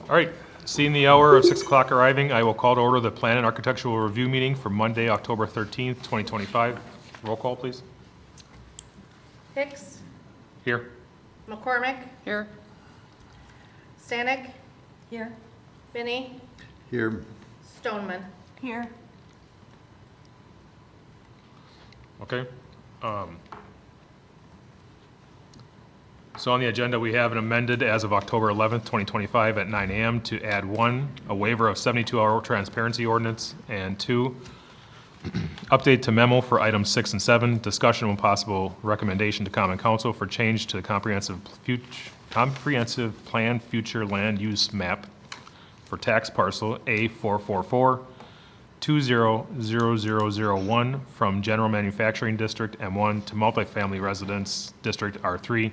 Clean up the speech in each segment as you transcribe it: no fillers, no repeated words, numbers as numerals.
All right, seeing the hour of 6 o'clock arriving, I will call to order the Plan and Architectural Review meeting for Monday, October 13th, 2025. Roll call, please. Hicks, Here. McCormick, Here. Stanek, Here. Finney, Here. Stoneman. Here. Okay. So on the agenda, we have an amended as of October 11th, 2025 at 9 a.m. to add 1, a waiver of 72-hour transparency ordinance, and 2, update to memo for items 6 and 7, discussion and possible recommendation to Common Council for change to the comprehensive plan future land use map for tax parcel A444 200001 from General Manufacturing District M1 to Multifamily Residence District R3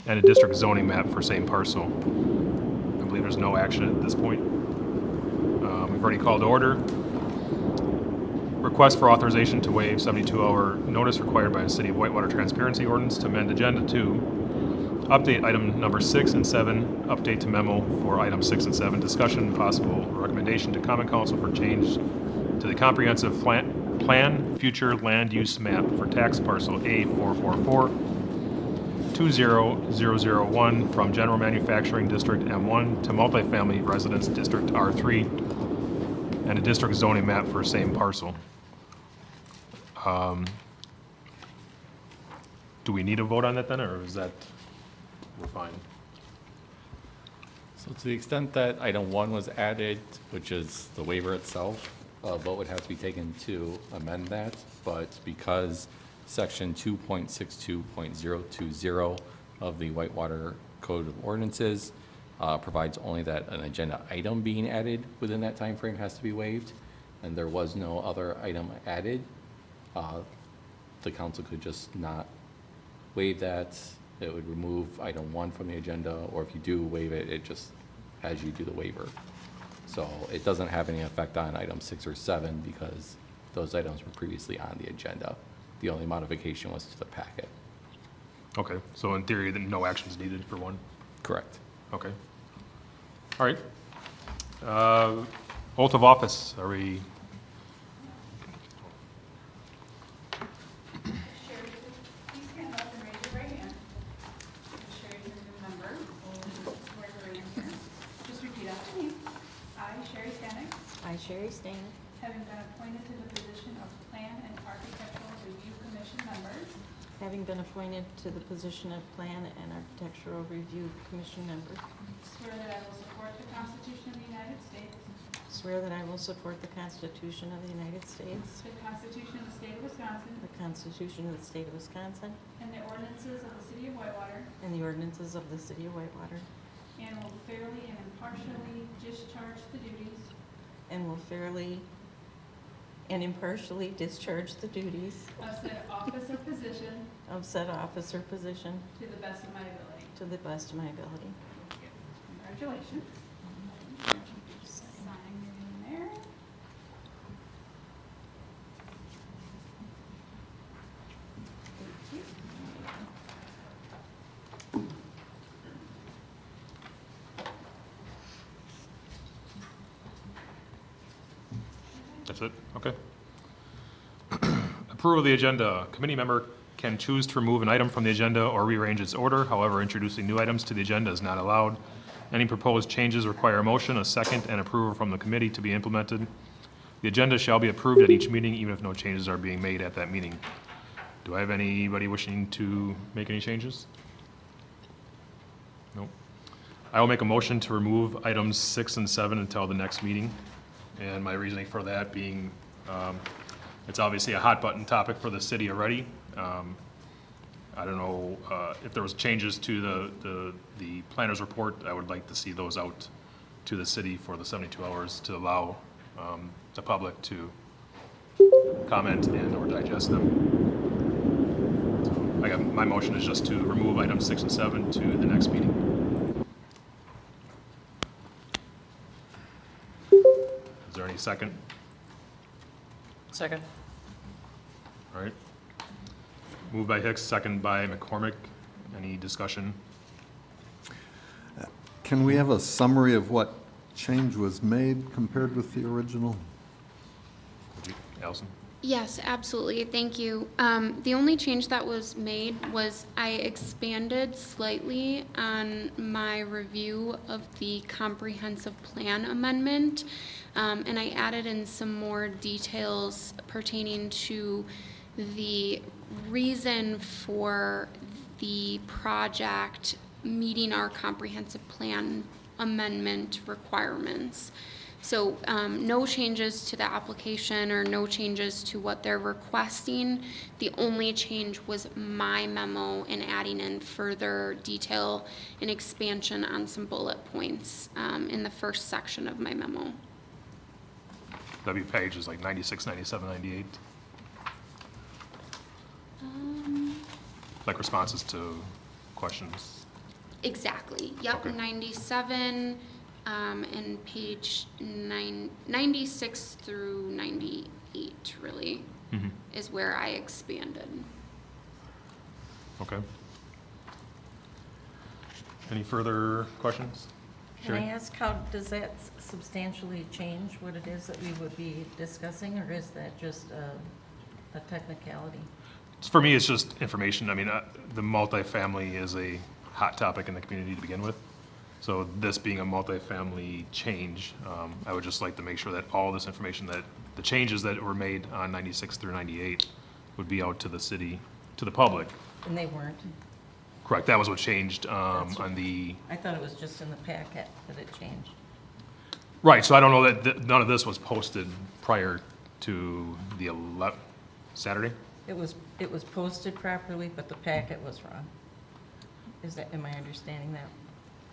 and a district zoning map for same parcel. I believe there's no action at this point. We've already called to order. Request for authorization to waive 72-hour notice required by the City of Whitewater Transparency Ordinance to amend Agenda 2. Update item number 6 and 7, update to memo for item 6 and 7, discussion and possible recommendation to Common Council for change to the comprehensive plan future land use map for tax parcel A444 20001 from General Manufacturing District M1 to Multifamily Residence District R3 and a district zoning map for same parcel. Do we need a vote on that then, or is that, we're fine? So to the extent that item 1 was added, which is the waiver itself, a vote would have to be taken to amend that, but because section 2.62.020 of the Whitewater Code of Ordinances provides only that an agenda item being added within that time frame has to be waived, and there was no other item added, the council could just not waive that. It would remove item 1 from the agenda, or if you do waive it, it just has you do the waiver. So it doesn't have any effect on item 6 or 7 because those items were previously on the agenda. The only modification was to the packet. Okay, so in theory, then no action is needed for 1? Correct. Okay. All right. Oath of office, are we? Sherry, please stand up and raise your right hand. Sherry is a new member. Swear to right hand here. Just repeat after me. I, Sherry Stanek, I, Sherry Stanek, having been appointed to the position of Plan and Architectural Review Commission members, having been appointed to the position of Plan and Architectural Review Commission member, swear that I will support the Constitution of the United States, swear that I will support the Constitution of the United States, the Constitution of the State of Wisconsin, the Constitution of the State of Wisconsin, and the ordinances of the City of Whitewater, and the ordinances of the City of Whitewater, and will fairly and impartially discharge the duties and will fairly and impartially discharge the duties of said office or position of said office or position to the best of my ability. to the best of my ability. Congratulations. Sign your name there. Thank you. That's it? Okay. Approval of the agenda. Committee member can choose to remove an item from the agenda or rearrange its order. However, introducing new items to the agenda is not allowed. Any proposed changes require a motion, a second, and approval from the committee to be implemented. The agenda shall be approved at each meeting, even if no changes are being made at that meeting. Do I have anybody wishing to make any changes? No. I will make a motion to remove items 6 and 7 until the next meeting. And my reasoning for that being, it's obviously a hot button topic for the city already. I don't know if there was changes to the planner's report. I would like to see those out to the city for the 72 hours to allow the public to comment and or digest them. So my motion is just to remove items 6 and 7 to the next meeting. Is there any second? Second. All right. Moved by Hicks, second by McCormick. Any discussion? Can we have a summary of what change was made compared with the original? Allison? Yes, absolutely. Thank you. The only change that was made was I expanded slightly on my review of the comprehensive plan amendment. And I added in some more details pertaining to the reason for the project meeting our comprehensive plan amendment requirements. So no changes to the application or no changes to what they're requesting. The only change was my memo and adding in further detail and expansion on some bullet points in the first section of my memo. W page is like 96, 97, 98, like responses to questions. Exactly, yep, Okay. 97, and page 96 through 98, really, Mhm. is where I expanded. Okay. Any further questions? Can I Sherry? ask, how does that substantially change what it is that we would be discussing, or is that just a technicality? For me, it's just information. I mean, the multifamily is a hot topic in the community to begin with. So this being a multifamily change, I would just like to make sure that all this information, that the changes that were made on 96 through 98 would be out to the city, to the public. And they weren't? Correct, that was what changed That's- on the, I thought it was just in the packet that it changed. right, so I don't know that, none of this was posted prior to the Saturday? It was posted properly, but the packet was wrong. Am I understanding that?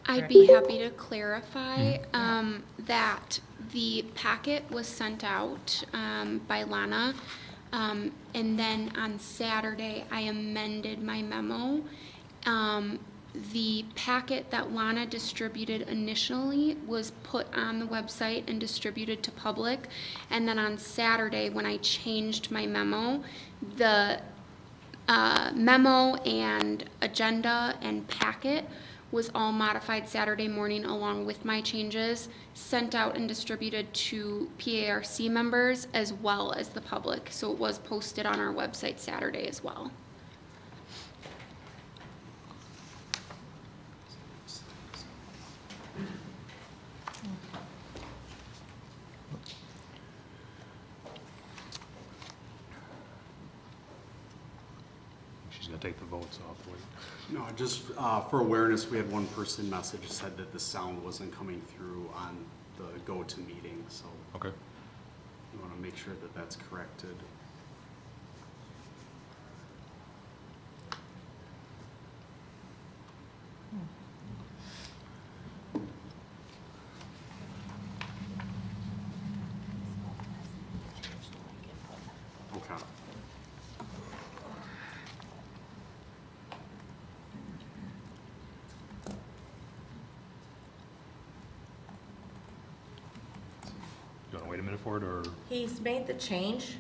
I'd be happy to clarify that the packet was sent out by Lana, and then on Saturday, I amended my memo. The packet that Lana distributed initially was put on the website and distributed to public, and then on Saturday, when I changed my memo, the memo and agenda and packet was all modified Saturday morning along with my changes, sent out and distributed to PARC members as well as the public. So it was posted on our website Saturday as well. She's gonna take the votes off, wait. No, just for awareness, we had one person message said that the sound wasn't coming through on the go-to meeting, so Okay. we want to make sure that that's corrected. Okay. You wanna wait a minute for it, or, He's made the change,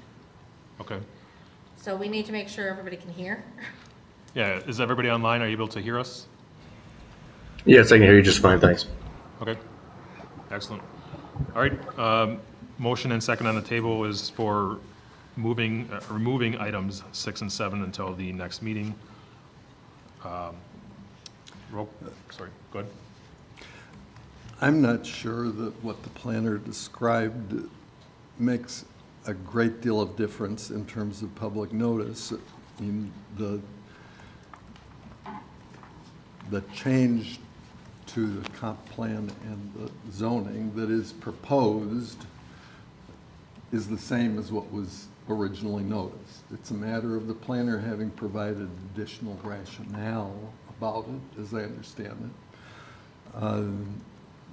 okay. so we need to make sure everybody can hear. Yeah, is everybody online? Are you able to hear us? Yes, I can hear you just fine, thanks. Okay, excellent. All right, motion and second on the table is for removing items 6 and 7 until the next meeting. Sorry, go ahead. I'm not sure that what the planner described makes a great deal of difference in terms of public notice. I mean, the change to the comp plan and the zoning that is proposed is the same as what was originally noticed. It's a matter of the planner having provided additional rationale about it, as I understand it.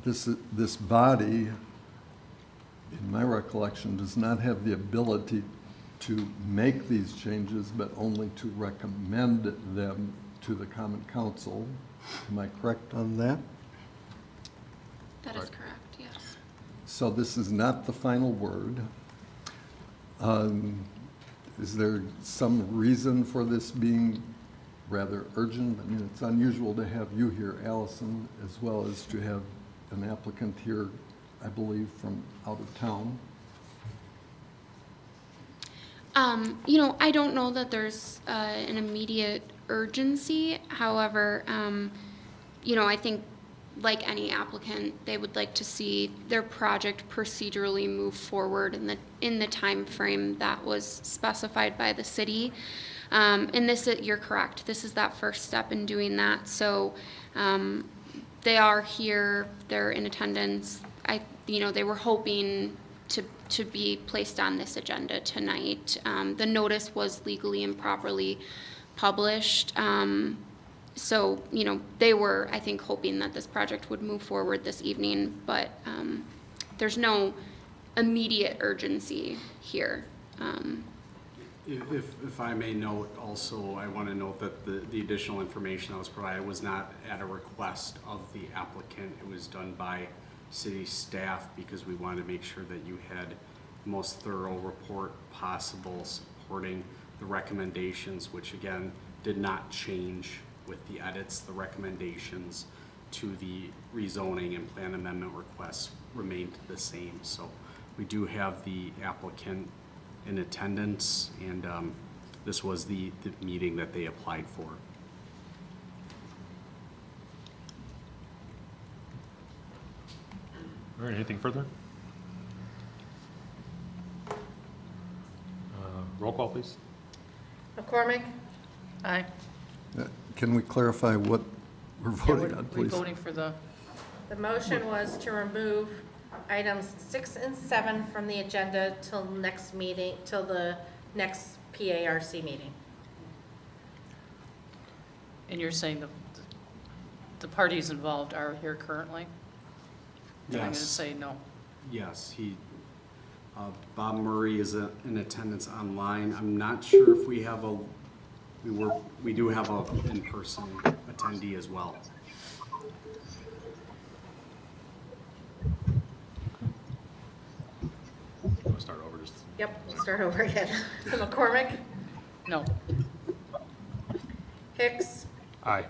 This body, in my recollection, does not have the ability to make these changes, but only to recommend them to the Common Council. Am I correct on that? That is correct, yes. So this is not the final word. Is there some reason for this being rather urgent. I mean, it's unusual to have you here, Allison, as well as to have an applicant here, I believe, from out of town. I don't know that there's an immediate urgency. However, I think like any applicant, they would like to see their project procedurally move forward in the time frame that was specified by the city. And you're correct. This is that first step in doing that. So they are here. They're in attendance. They were hoping to be placed on this agenda tonight. The notice was legally and properly published. So, they were, I think, hoping that this project would move forward this evening, but there's no immediate urgency here. If I may note also, I want to note that the additional information that was provided was not at a request of the applicant. It was done by city staff because we wanted to make sure that you had the most thorough report possible supporting the recommendations, which again did not change with the edits. The recommendations to the rezoning and plan amendment requests remained the same. So we do have the applicant in attendance, and this was the meeting that they applied for. All right, anything further? Roll call, please. McCormick? Aye. Can we clarify what we're voting on, We're please? voting for the, The motion was to remove items 6 and 7 from the agenda till the next PARC meeting. and you're saying the parties involved are here currently? And I'm going to Yes. say no. Yes, Bob Murray is in attendance online. I'm not sure if we have we do have a in-person attendee as well. We'll start over. Yep, we'll start over again. McCormick? No. Hicks? Aye.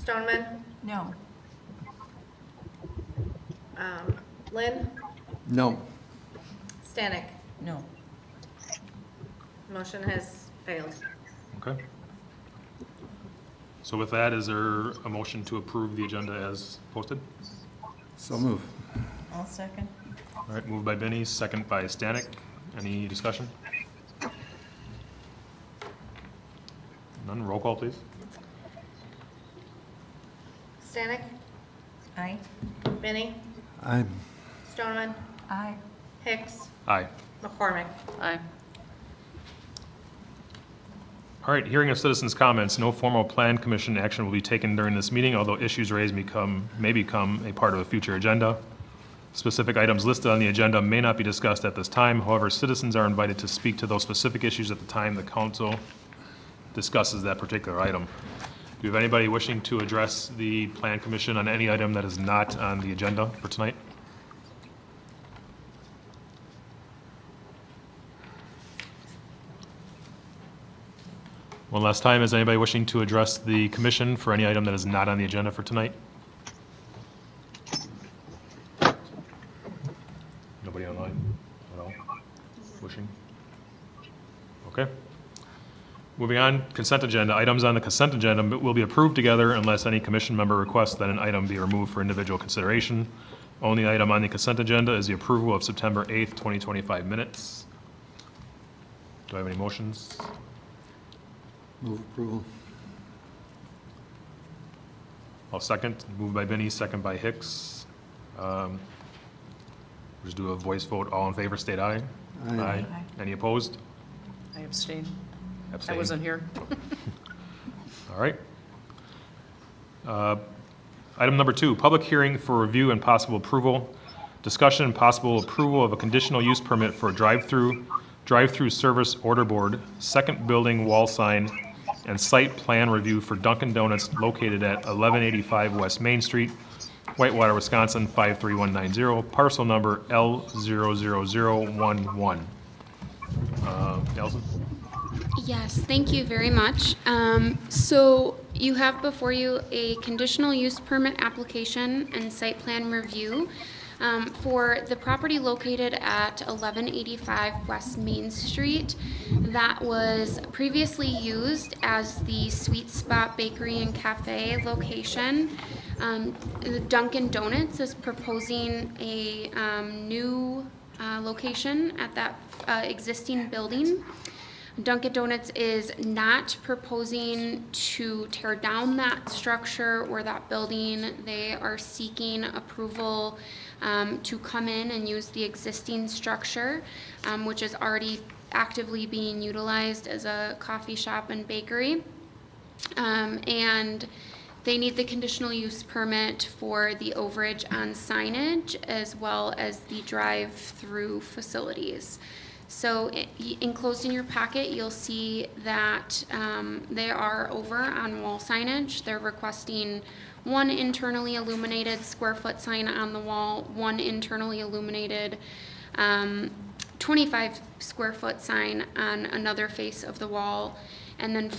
Stoneman? No. Lynn? No. Stanek? No. Motion has failed. Okay. So with that, is there a motion to approve the agenda as posted? So move. I'll second. All right, moved by Benny, second by Stanek. Any discussion? None, roll call, please. Stanek? Aye. Benny? Aye. Stoneman? Aye. Hicks? Aye. McCormick? Aye. All right, hearing of citizens' comments, no formal plan commission action will be taken during this meeting, although issues raised may become a part of a future agenda. Specific items listed on the agenda may not be discussed at this time. However, citizens are invited to speak to those specific issues at the time the council discusses that particular item. Do you have anybody wishing to address the plan commission on any item that is not on the agenda for tonight? One last time, is anybody wishing to address the commission for any item that is not on the agenda for tonight? Nobody online at all wishing? Okay. Moving on, consent agenda. Items on the consent agenda will be approved together unless any commission member requests that an item be removed for individual consideration. Only item on the consent agenda is the approval of September 8th, 2025 minutes. Do I have any motions? Move approval. I'll second. Moved by Benny, second by Hicks. Just do a voice vote. All in favor, state aye. Aye. Any opposed? I abstain. I Abstain. wasn't here. All right. Item number 2, public hearing for review and possible approval. Discussion and possible approval of a conditional use permit for a drive-through service order board, second building wall sign, and site plan review for Dunkin' Donuts located at 1185 West Main Street, Whitewater, Wisconsin, 53190, parcel number L00011. Nelson? Yes, thank you very much. So you have before you a conditional use permit application and site plan review for the property located at 1185 West Main Street that was previously used as the Sweet Spot Bakery and Cafe location. The Dunkin' Donuts is proposing a new location at that existing building. Dunkin' Donuts is not proposing to tear down that structure or that building. They are seeking approval to come in and use the existing structure, which is already actively being utilized as a coffee shop and bakery. And they need the conditional use permit for the overage on signage as well as the drive-through facilities. So enclosed in your packet, you'll see that they are over on wall signage. They're requesting one internally illuminated square foot sign on the wall, one internally illuminated 25 square foot sign on another face of the wall, and then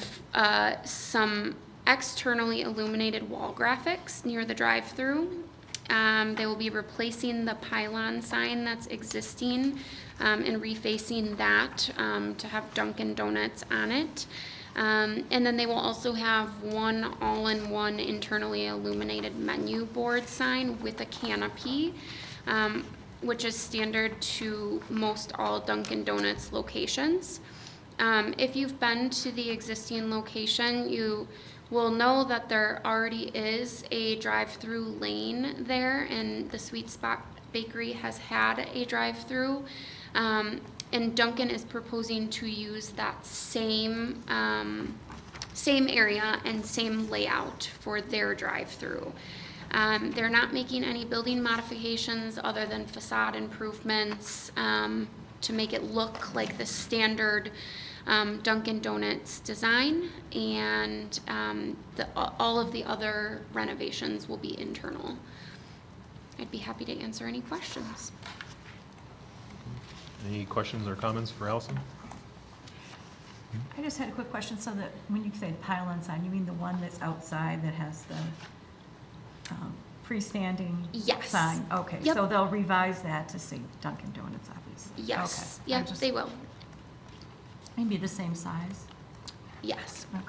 some externally illuminated wall graphics near the drive-through. They will be replacing the pylon sign that's existing and refacing that to have Dunkin' Donuts on it. And then they will also have one all-in-one internally illuminated menu board sign with a canopy, which is standard to most all Dunkin' Donuts locations. If you've been to the existing location, you will know that there already is a drive-through lane there, and the Sweet Spot Bakery has had a drive-through. And Dunkin' is proposing to use that same area and same layout for their drive-through. They're not making any building modifications other than facade improvements to make it look like the standard Dunkin' Donuts design, and all of the other renovations will be internal. I'd be happy to answer any questions. Any questions or comments for Allison? I just had a quick question. So that when you say pylon sign, you mean the one that's outside that has the freestanding Yes. sign? Okay, Yep. so they'll revise that to say Dunkin' Donuts, obviously? Yes, Okay. I yep, just- they will. Maybe the same size? Yes. Okay.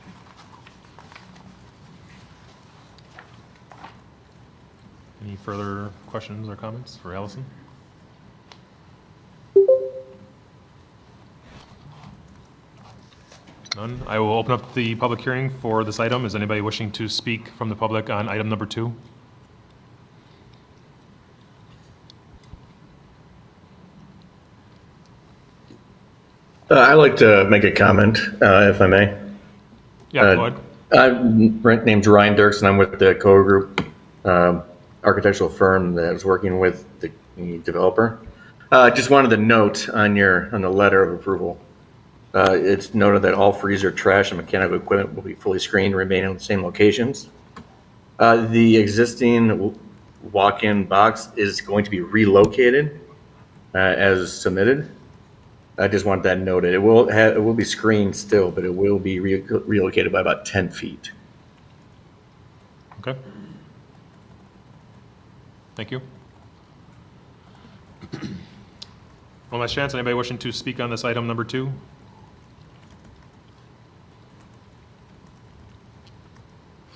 Any further questions or comments for Allison? None. I will open up the public hearing for this item. Is anybody wishing to speak from the public on item number 2? I'd like to make a comment, if I may. Yeah, go ahead. I'm named Ryan Dirks, and I'm with the Co Group architectural firm that is working with the developer. Just wanted to note on the letter of approval, it's noted that all freezer, trash, and mechanical equipment will be fully screened and remain in the same locations. The existing walk-in box is going to be relocated as submitted. I just want that noted. It will be screened still, but it will be relocated by about 10 feet. Okay. Thank you. One last chance. Anybody wishing to speak on this item number 2?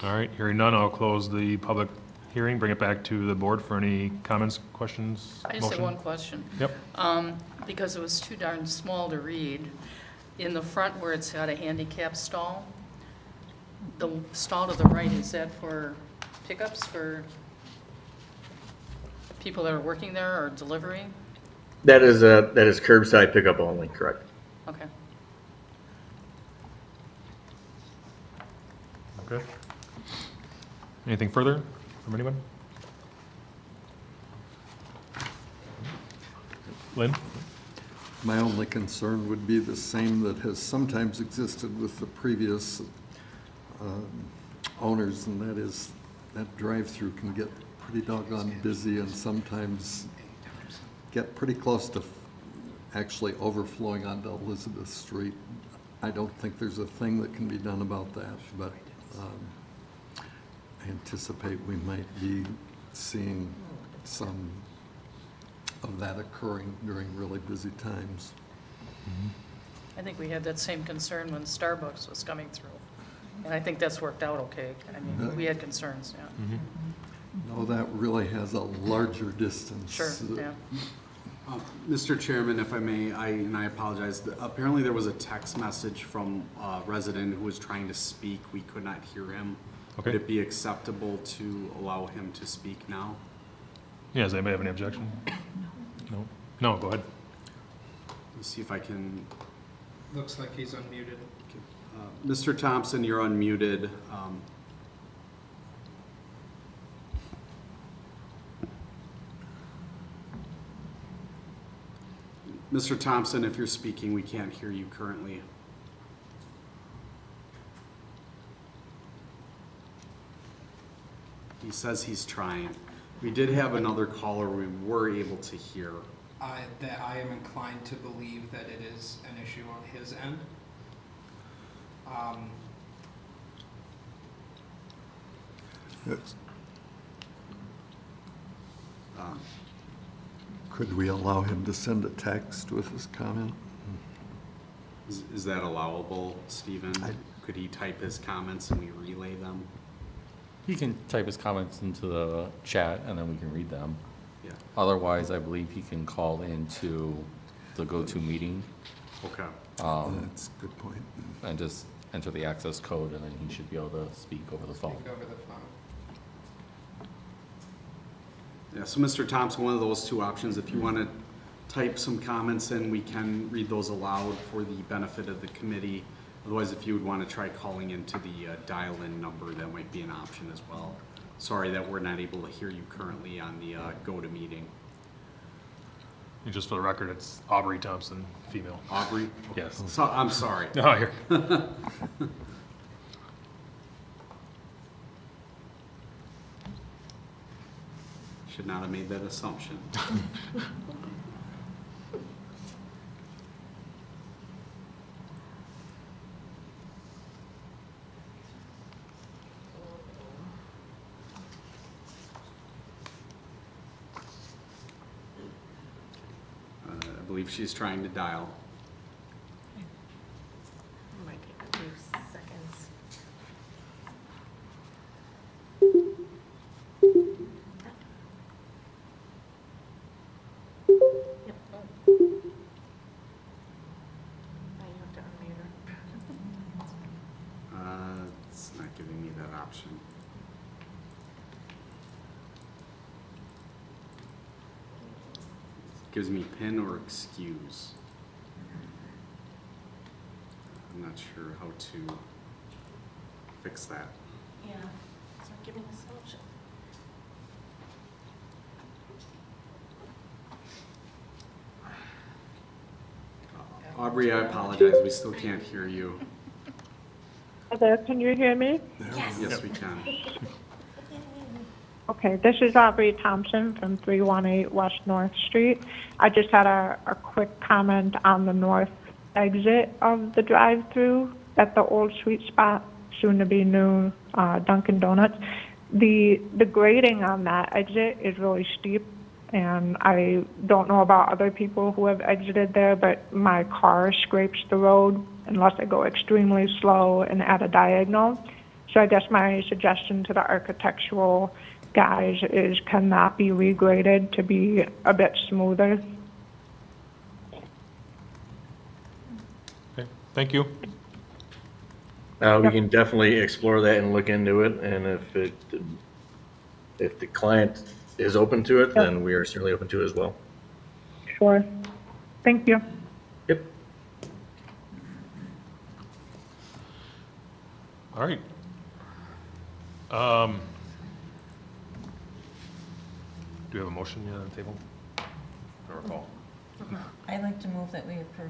All right, hearing none, I'll close the public hearing, bring it back to the board for any comments, questions, I just have motion? one question. Yep. Because it was too darn small to read, in the front where it's got a handicap stall, the stall to the right, is that for pickups for people that are working there or delivering? That is curbside pickup only, correct? Okay. Okay. Anything further from anyone? Lynn? My only concern would be the same that has sometimes existed with the previous owners, and that is that drive-through can get pretty doggone busy and sometimes get pretty close to actually overflowing onto Elizabeth Street. I don't think there's a thing that can be done about that, but I anticipate we might be seeing some of that occurring during really busy times. I think we had that same concern when Starbucks was coming through. And I think that's worked out okay. I mean, we had concerns, yeah. No, that really has a larger distance. Sure, yeah. Mr. Chairman, if I may, I apologize. Apparently there was a text message from a resident who was trying to speak. We could not hear him. Okay. Would it be acceptable to allow him to speak now? Yeah, does anybody have any objection? No? No, go ahead. Let's see if I can. Looks like he's unmuted. Mr. Thompson, you're unmuted. Mr. Thompson, if you're speaking, we can't hear you currently. He says he's trying. We did have another caller we were able to hear. That I am inclined to believe that it is an issue on his end. Could we allow him to send a text with his comment? Is that allowable, Stephen? Could he type his comments and we relay them? He can type his comments into the chat and then we can read them. Yeah. Otherwise, I believe he can call into the go-to meeting Okay. That's a good point. and just enter the access code and then he should be able to speak over the phone. Speak over the phone. Yeah, so Mr. Thompson, one of those two options, if you want to type some comments in, we can read those aloud for the benefit of the committee. Otherwise, if you would want to try calling into the dial-in number, that might be an option as well. Sorry that we're not able to hear you currently on the go-to meeting. And just for the record, it's Aubrey Thompson, female. Aubrey? Yes. So, I'm sorry. No, you're, Should not have made that assumption. I believe she's trying to dial. Might take a few seconds. Yep. Now you have to unmute her. It's not giving me that option. Gives me pin or excuse. I'm not sure how to fix that. Yeah, it's not giving us an option. Aubrey, I apologize, we still can't hear you. Hi there, can you hear me? Yes, we can. Okay, this is Aubrey Thompson from 318 West North Street. I just had a quick comment on the north exit of the drive-through at the old sweet spot, soon to be new Dunkin' Donuts. The grading on that exit is really steep, and I don't know about other people who have exited there, but my car scrapes the road unless I go extremely slow and at a diagonal. So I guess my suggestion to the architectural guys is, can that be regraded to be a bit smoother? okay, thank you. We can definitely explore that and look into it, and if the client is open to it, then we are certainly open to it as well. Sure. Thank you. Yep. All right. Do you have a motion yet on the table? I don't recall. I'd like to move that we approve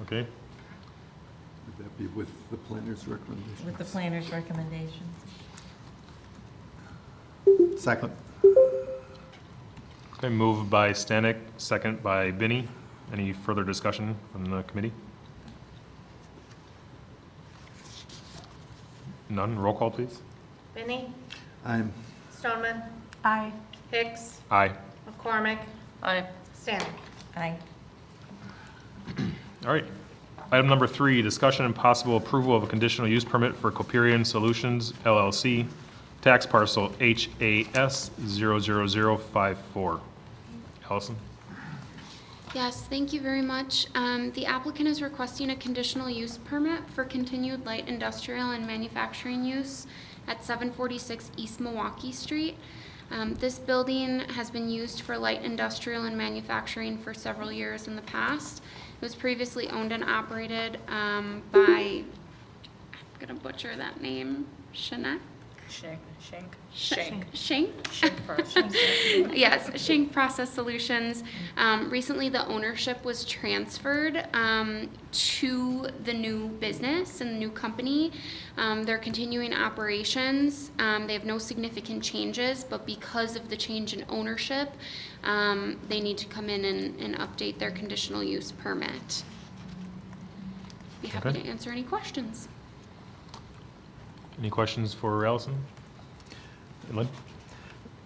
Okay, Would that be with the planner's recommendation? with the planner's recommendations. Second. okay, moved by Stanek, second by Benny. Any further discussion from the committee? None, roll call, please. Benny? I'm, Stoneman? Aye. Hicks? Aye. McCormick? Aye. Stanek? Aye. All right. Item number 3, discussion and possible approval of a conditional use permit for Coperion Solutions LLC, tax parcel HAS 00054. Allison? Yes, thank you very much. The applicant is requesting a conditional use permit for continued light industrial and manufacturing use at 746 East Milwaukee Street. This building has been used for light industrial and manufacturing for several years in the past. It was previously owned and operated by, I'm gonna butcher that name, Shank? Shank. Shank? Shank Process. Yes, Shank Process Solutions. Recently, the ownership was transferred to the new business and the new company. They're continuing operations. They have no significant changes, but because of the change in ownership, they need to come in and update their conditional use permit. Be happy Okay. to answer any questions. Any questions for Allison? Lynn?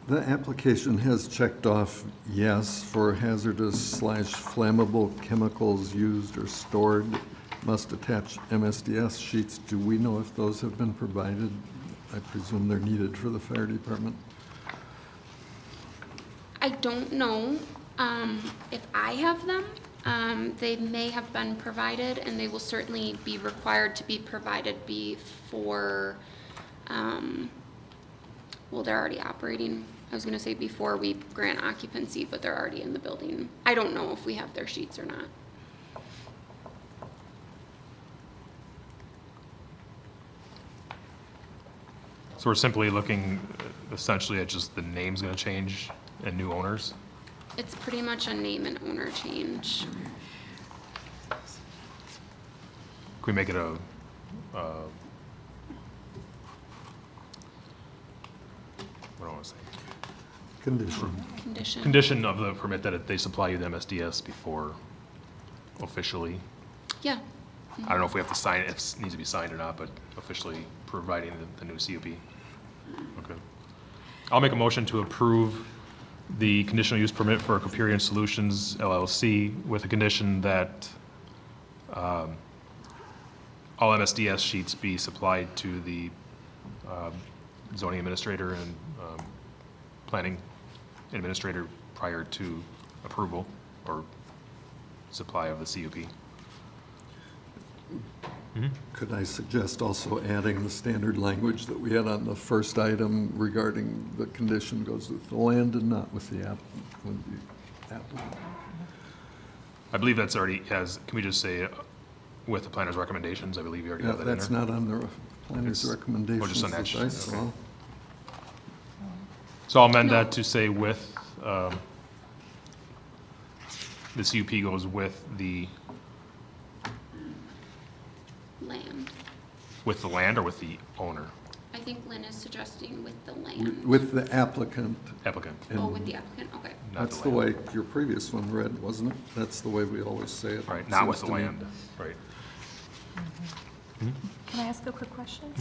the application has checked off yes for hazardous/flammable chemicals used or stored, must attach MSDS sheets. Do we know if those have been provided? I presume they're needed for the fire department. I don't know if I have them. They may have been provided, and they will certainly be required to be provided before, well, they're already operating. I was gonna say before we grant occupancy, but they're already in the building. I don't know if we have their sheets or not. So we're simply looking essentially at just the name's gonna change and new owners? It's pretty much a name and owner change. Can we make it a, what do I want to say? Condition. Condition of the permit that they supply you the MSDS before officially. Yeah. I don't know if we have to sign it, if it needs to be signed or not, but officially providing the new CUP. Okay. I'll make a motion to approve the conditional use permit for Coperion Solutions LLC with a condition that all MSDS sheets be supplied to the zoning administrator and planning administrator prior to approval or supply of the CUP. Could I suggest also adding the standard language that we had on the first item regarding the condition goes with the land and not with the applicant? I believe that's already has, can we just say with the planner's recommendations? I believe you already Yeah, have that in there. that's not on the planner's It's- recommendations just on that that I sheet, saw. okay. So I'll amend that to say with, the CUP goes with the land or with the owner? I think Lynn is suggesting with the land. With the applicant. Applicant. Oh, and with the applicant, okay. Not That's the way your previous one read, wasn't it? That's the way we always say it. Right, not with seems the to me. land, right. Can I ask a quick question?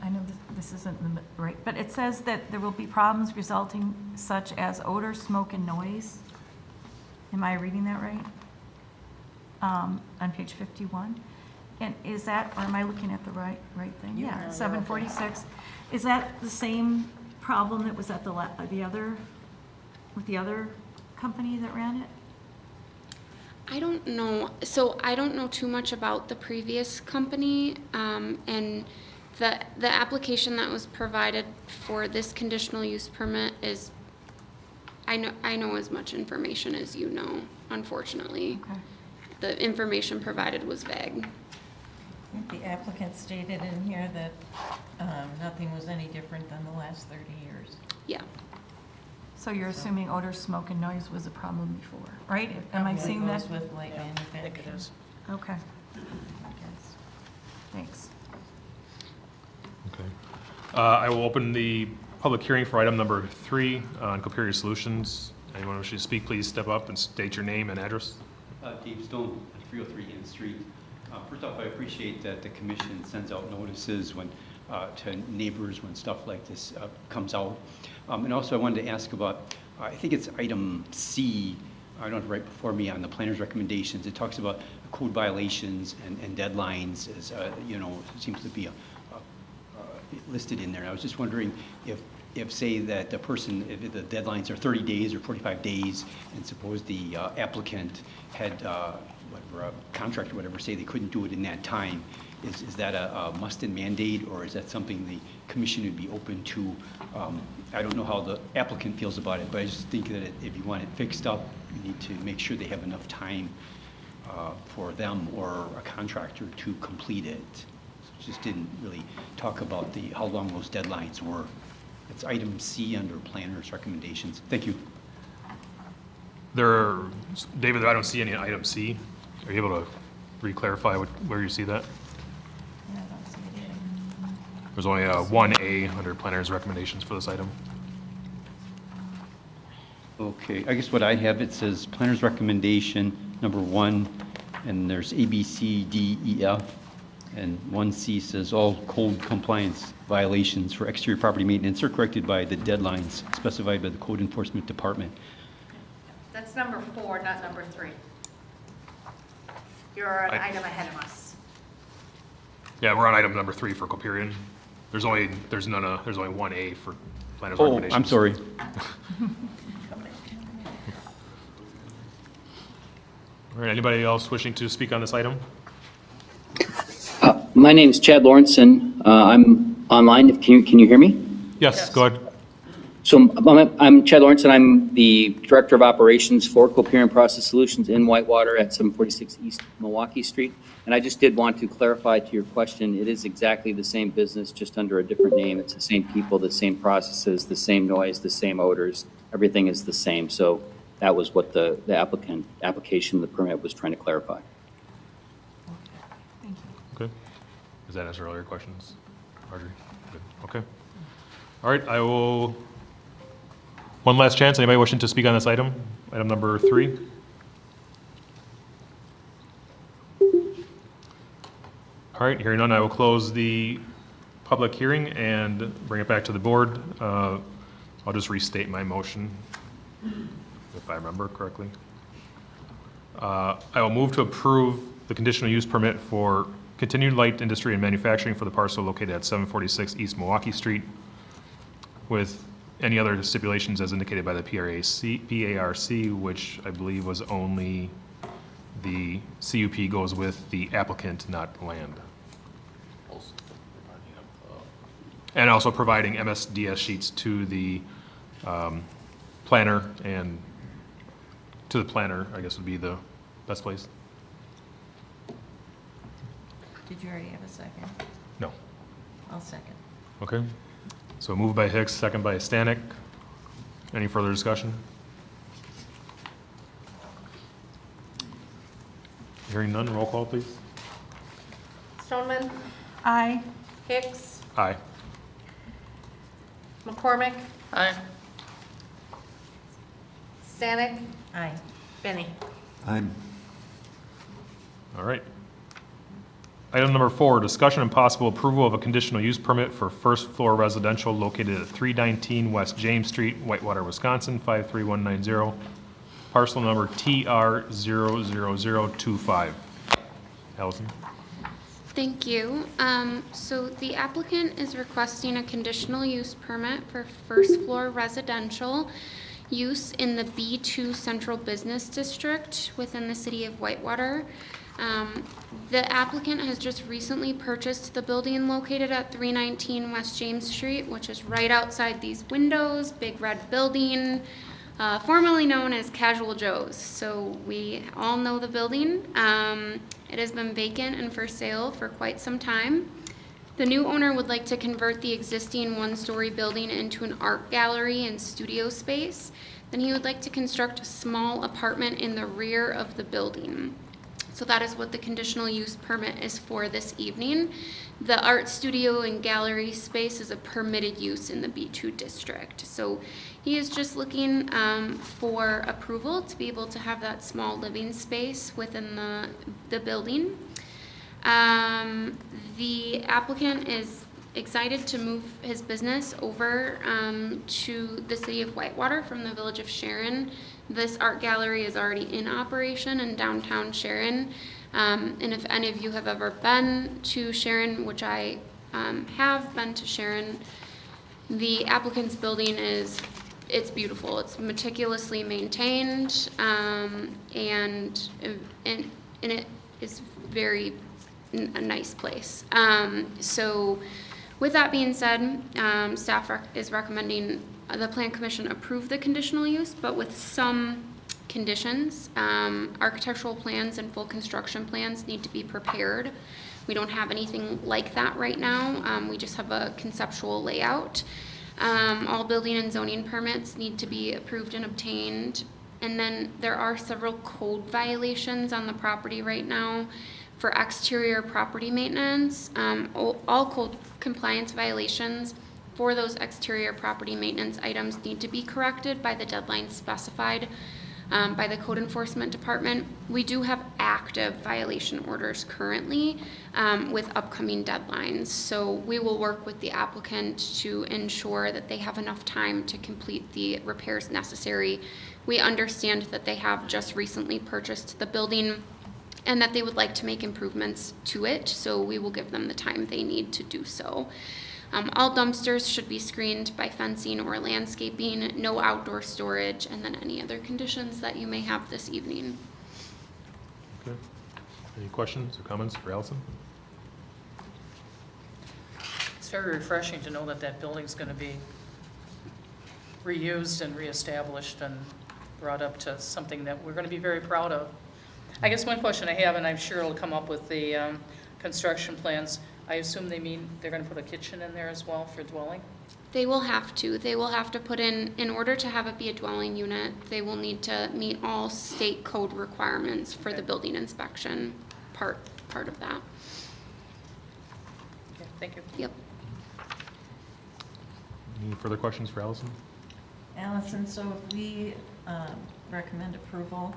I know this isn't right, but it says that there will be problems resulting such as odor, smoke, and noise. Am I reading that right? On page 51? And is that, or am I looking at the right thing? You Yeah, are, 746. Is that the same problem that was at the other, with the other company that ran it? I don't know, so I don't know too much about the previous company, and the application that was provided for this conditional use permit is, I know as much information as you know, unfortunately. Okay. The information provided was vague. I think the applicant stated in here that nothing was any different than the last 30 years. Yeah. So you're assuming odor, smoke, and noise was a problem before, right? Am I Probably seeing that? goes with light I think it manufacturing. is. Okay. I guess. Thanks. Okay. I will open the public hearing for item number 3 on Coperion Solutions. Anyone wishing to speak, please step up and state your name and address. Dave Stone at 303 Inn Street. First off, I appreciate that the commission sends out notices when to neighbors when stuff like this comes out. And also I wanted to ask about, I think it's item C, I don't have it right before me, on the planner's recommendations. It talks about code violations and deadlines as, you know, seems to be listed in there. And I was just wondering if say that the person, if the deadlines are 30 days or 45 days, and suppose the applicant had, whatever, a contract or whatever, say they couldn't do it in that time, is that a must and mandate, or is that something the commission would be open to? I don't know how the applicant feels about it, but I just think that if you want it fixed up, you need to make sure they have enough time for them or a contractor to complete it. So just didn't really talk about how long those deadlines were. It's item C under planner's recommendations. Thank you. David, I don't see any item C. Are you able to re-clarify where you see that? Yeah, I don't see it either. There's only a 1A under planner's recommendations for this item. Okay, I guess what I have, it says planner's recommendation, number 1, and there's A, B, C, D, E, F, and 1C says all code compliance violations for exterior property maintenance are corrected by the deadlines specified by the code enforcement department. That's number 4, not number 3. You're an item ahead of us. Yeah, we're on item number 3 for Coperion. There's only 1A for planner's recommendations. I'm sorry. All right, anybody else wishing to speak on this item? My name is Chad Lawrenson. I'm online. Can you hear me? Yes, go ahead. So I'm Chad Lawrenson. I'm the Director of Operations for Coperion Process Solutions in Whitewater at 746 East Milwaukee Street. And I just did want to clarify to your question, it is exactly the same business, just under a different name. It's the same people, the same processes, the same noise, the same odors. Everything is the same. So that was what the application, the permit was trying to clarify. Thank you. Okay. Does that answer all your questions, Marjorie? Good. Okay. All right, I will, one last chance. Anybody wishing to speak on this item? Item number 3. All right, hearing none, I will close the public hearing and bring it back to the board. I'll just restate my motion, if I remember correctly. I will move to approve the conditional use permit for continued light industry and manufacturing for the parcel located at 746 East Milwaukee Street, with any other stipulations as indicated by the PARC, which I believe was only the CUP goes with the applicant, not land. And also providing MSDS sheets to the planner, and to the planner, I guess would be the best place. Did you already have a second? No. I'll second. Okay. So moved by Hicks, second by Stanek. Any further discussion? Hearing none, roll call, please. Stoneman, Aye. Hicks, Aye. McCormick, Aye. Stanek, Aye. Benny. I'm, All right. Item number 4, discussion and possible approval of a conditional use permit for first floor residential located at 319 West James Street, Whitewater, Wisconsin, 53190, parcel number TR00025. Allison? Thank you. So the applicant is requesting a conditional use permit for first floor residential use in the B2 Central Business District within the city of Whitewater. The applicant has just recently purchased the building located at 319 West James Street, which is right outside these windows, big red building, formerly known as Casual Joe's. So we all know the building. It has been vacant and for sale for quite some time. The new owner would like to convert the existing one-story building into an art gallery and studio space. Then he would like to construct a small apartment in the rear of the building. So that is what the conditional use permit is for this evening. The art studio and gallery space is a permitted use in the B2 district. So he is just looking for approval to be able to have that small living space within the building. The applicant is excited to move his business over to the city of Whitewater from the village of Sharon. This art gallery is already in operation in downtown Sharon. And if any of you have ever been to Sharon, which I have been to Sharon, the applicant's building it's beautiful. It's meticulously maintained, and it is very a nice place. So with that being said, staff is recommending the Plan Commission approve the conditional use, but with some conditions. Architectural plans and full construction plans need to be prepared. We don't have anything like that right now. We just have a conceptual layout. All building and zoning permits need to be approved and obtained. And then there are several code violations on the property right now for exterior property maintenance. All code compliance violations for those exterior property maintenance items need to be corrected by the deadline specified by the Code Enforcement Department. We do have active violation orders currently with upcoming deadlines. So we will work with the applicant to ensure that they have enough time to complete the repairs necessary. We understand that they have just recently purchased the building and that they would like to make improvements to it, so we will give them the time they need to do so. All dumpsters should be screened by fencing or landscaping, no outdoor storage, and then any other conditions that you may have this evening. Okay. Any questions or comments for Allison? It's very refreshing to know that that building's going to be reused and reestablished and brought up to something that we're going to be very proud of. I guess one question I have, and I'm sure it'll come up with the construction plans, I assume they're going to put a kitchen in there as well for dwelling? They will have to. They will have to put in order to have it be a dwelling unit, they will need to meet all state code requirements for the building inspection part of that. Okay, thank you. Yep. Any further questions for Allison? Allison, so if we recommend approval,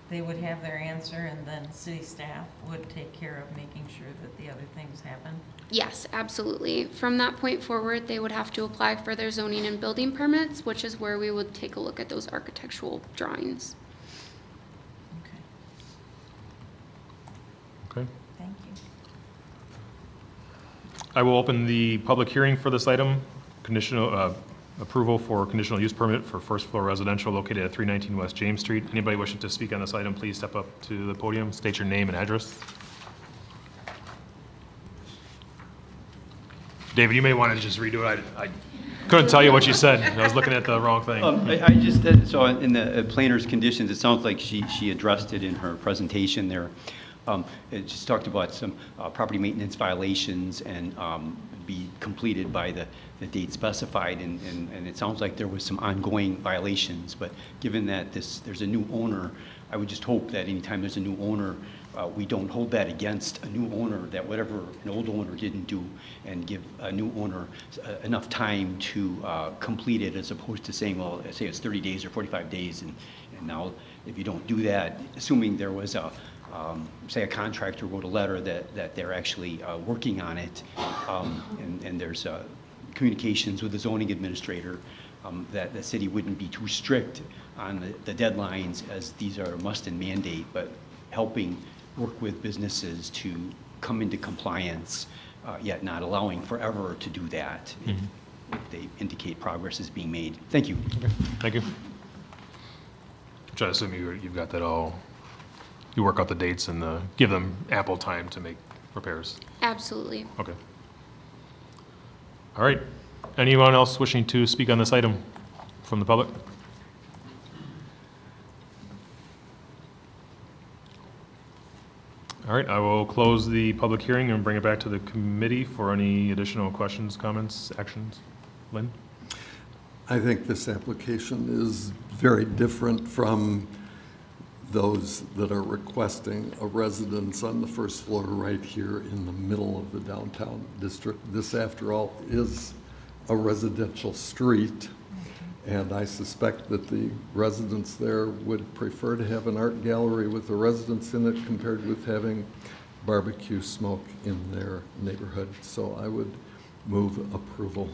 they would have their answer, and then city staff would take care of making sure that the other things happen? Yes, absolutely. From that point forward, they would have to apply for their zoning and building permits, which is where we would take a look at those architectural drawings. Okay. Thank you. I will open the public hearing for this item. Conditional approval for conditional use permit for first floor residential located at 319 West James Street. Anybody wishing to speak on this item, please step up to the podium, state your name and address. David, you may want to just redo it. I couldn't tell you what you said. I was looking at the wrong thing. I just, so in the planner's conditions, it sounds like she addressed it in her presentation there. It just talked about some property maintenance violations and be completed by the date specified, and it sounds like there was some ongoing violations, but given that there's a new owner, I would just hope that anytime there's a new owner, we don't hold that against a new owner, that whatever an old owner didn't do, and give a new owner enough time to complete it, as opposed to saying, well, say it's 30 days or 45 days, and now if you don't do that, assuming there was say a contractor wrote a letter that they're actually working on it, and there's communications with the zoning administrator, that the city wouldn't be too strict on the deadlines, as these are a must and mandate, but helping work with businesses to come into compliance, yet not allowing forever to do that if they indicate progress is being made. Thank you. Okay. Thank you. Which I assume you've got that all. You work out the dates and give them ample time to make repairs. Absolutely. Okay. All right. Anyone else wishing to speak on this item from the public? All right, I will close the public hearing and bring it back to the committee for any additional questions, comments, actions. Lynn? I think this application is very different from those that are requesting a residence on the first floor right here in the middle of the downtown district. This, after all, is a residential street, and I suspect that the residents there would prefer to have an art gallery with a residence in it compared with having barbecue smoke in their neighborhood. So I would move approval.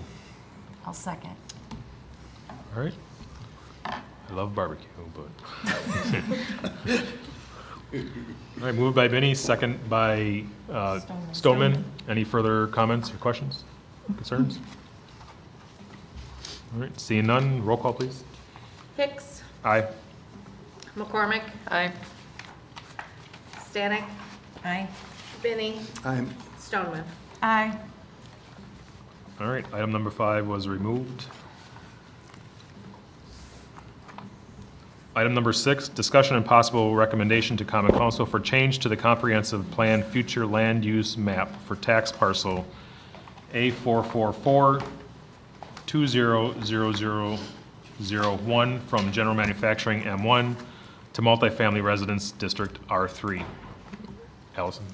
I'll second. All right. I love barbecue, but. All right, moved by Benny, second by Stoneman. Any further comments or questions, concerns? All right, seeing none, roll call, please. Hicks, Aye. McCormick, Aye. Stanek, Aye. Benny, I'm, Stoneman. Aye. All right, item number 5 was removed. Item number 6, discussion and possible recommendation to Common Council for change to the comprehensive plan future land use map for tax parcel A444-200001 from general manufacturing M1 to multifamily residence district R3. Allison?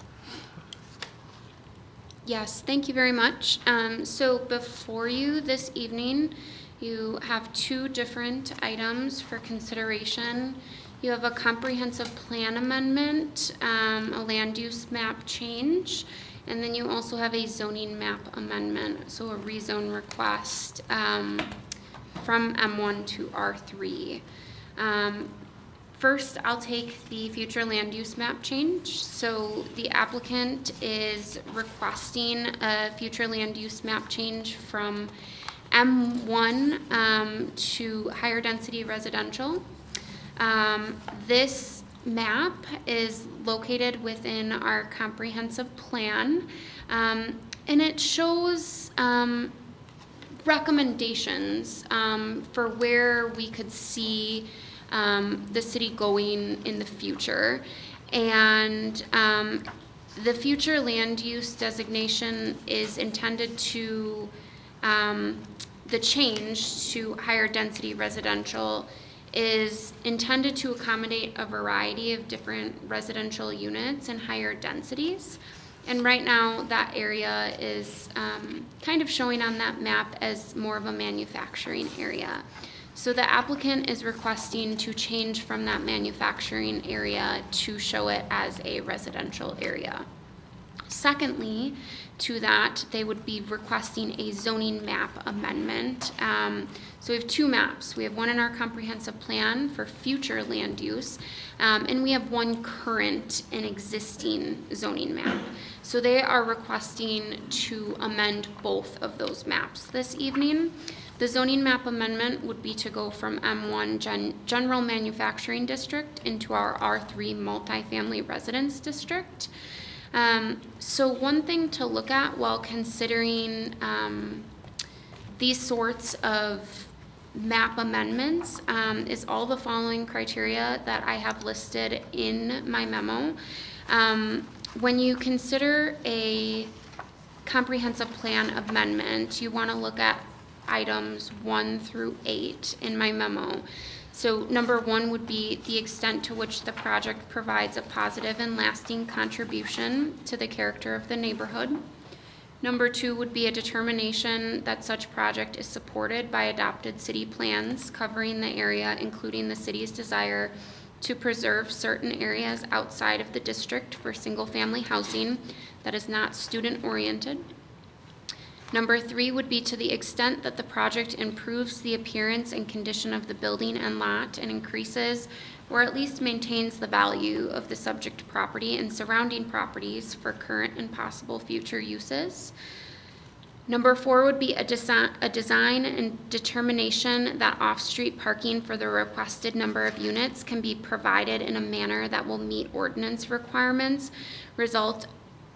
Yes, thank you very much. So before you this evening, you have 2 different items for consideration. You have a comprehensive plan amendment, a land use map change, and then you also have a zoning map amendment, so a rezone request from M1 to R3. First, I'll take the future land use map change. So the applicant is requesting a future land use map change from M1 to higher density residential. This map is located within our comprehensive plan, and it shows recommendations for where we could see the city going in the future. And the future land use designation is intended to the change to higher density residential is intended to accommodate a variety of different residential units and higher densities. And right now, that area is kind of showing on that map as more of a manufacturing area. So the applicant is requesting to change from that manufacturing area to show it as a residential area. Secondly, to that, they would be requesting a zoning map amendment. So we have 2 maps. We have one in our comprehensive plan for future land use, and we have one current and existing zoning map. So they are requesting to amend both of those maps this evening. The zoning map amendment would be to go from M1 General Manufacturing District into our R3 Multifamily Residence District. So one thing to look at while considering these sorts of map amendments is all the following criteria that I have listed in my memo. When you consider a comprehensive plan amendment, you want to look at items 1 through 8 in my memo. So number 1 would be the extent to which the project provides a positive and lasting contribution to the character of the neighborhood. Number 2 would be a determination that such project is supported by adopted city plans covering the area, including the city's desire to preserve certain areas outside of the district for single-family housing that is not student-oriented. Number 3 would be to the extent that the project improves the appearance and condition of the building and lot and increases or at least maintains the value of the subject property and surrounding properties for current and possible future uses. Number 4 would be a design and determination that off-street parking for the requested number of units can be provided in a manner that will meet ordinance requirements, result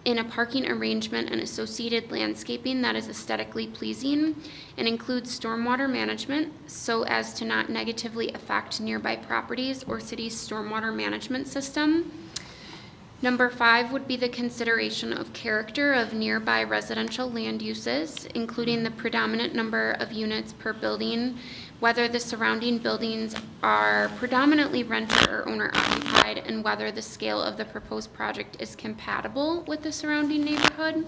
in a parking arrangement and associated landscaping that is aesthetically pleasing, and includes stormwater management so as to not negatively affect nearby properties or city's stormwater management system. Number 5 would be the consideration of character of nearby residential land uses, including the predominant number of units per building, whether the surrounding buildings are predominantly rented or owner occupied, and whether the scale of the proposed project is compatible with the surrounding neighborhood.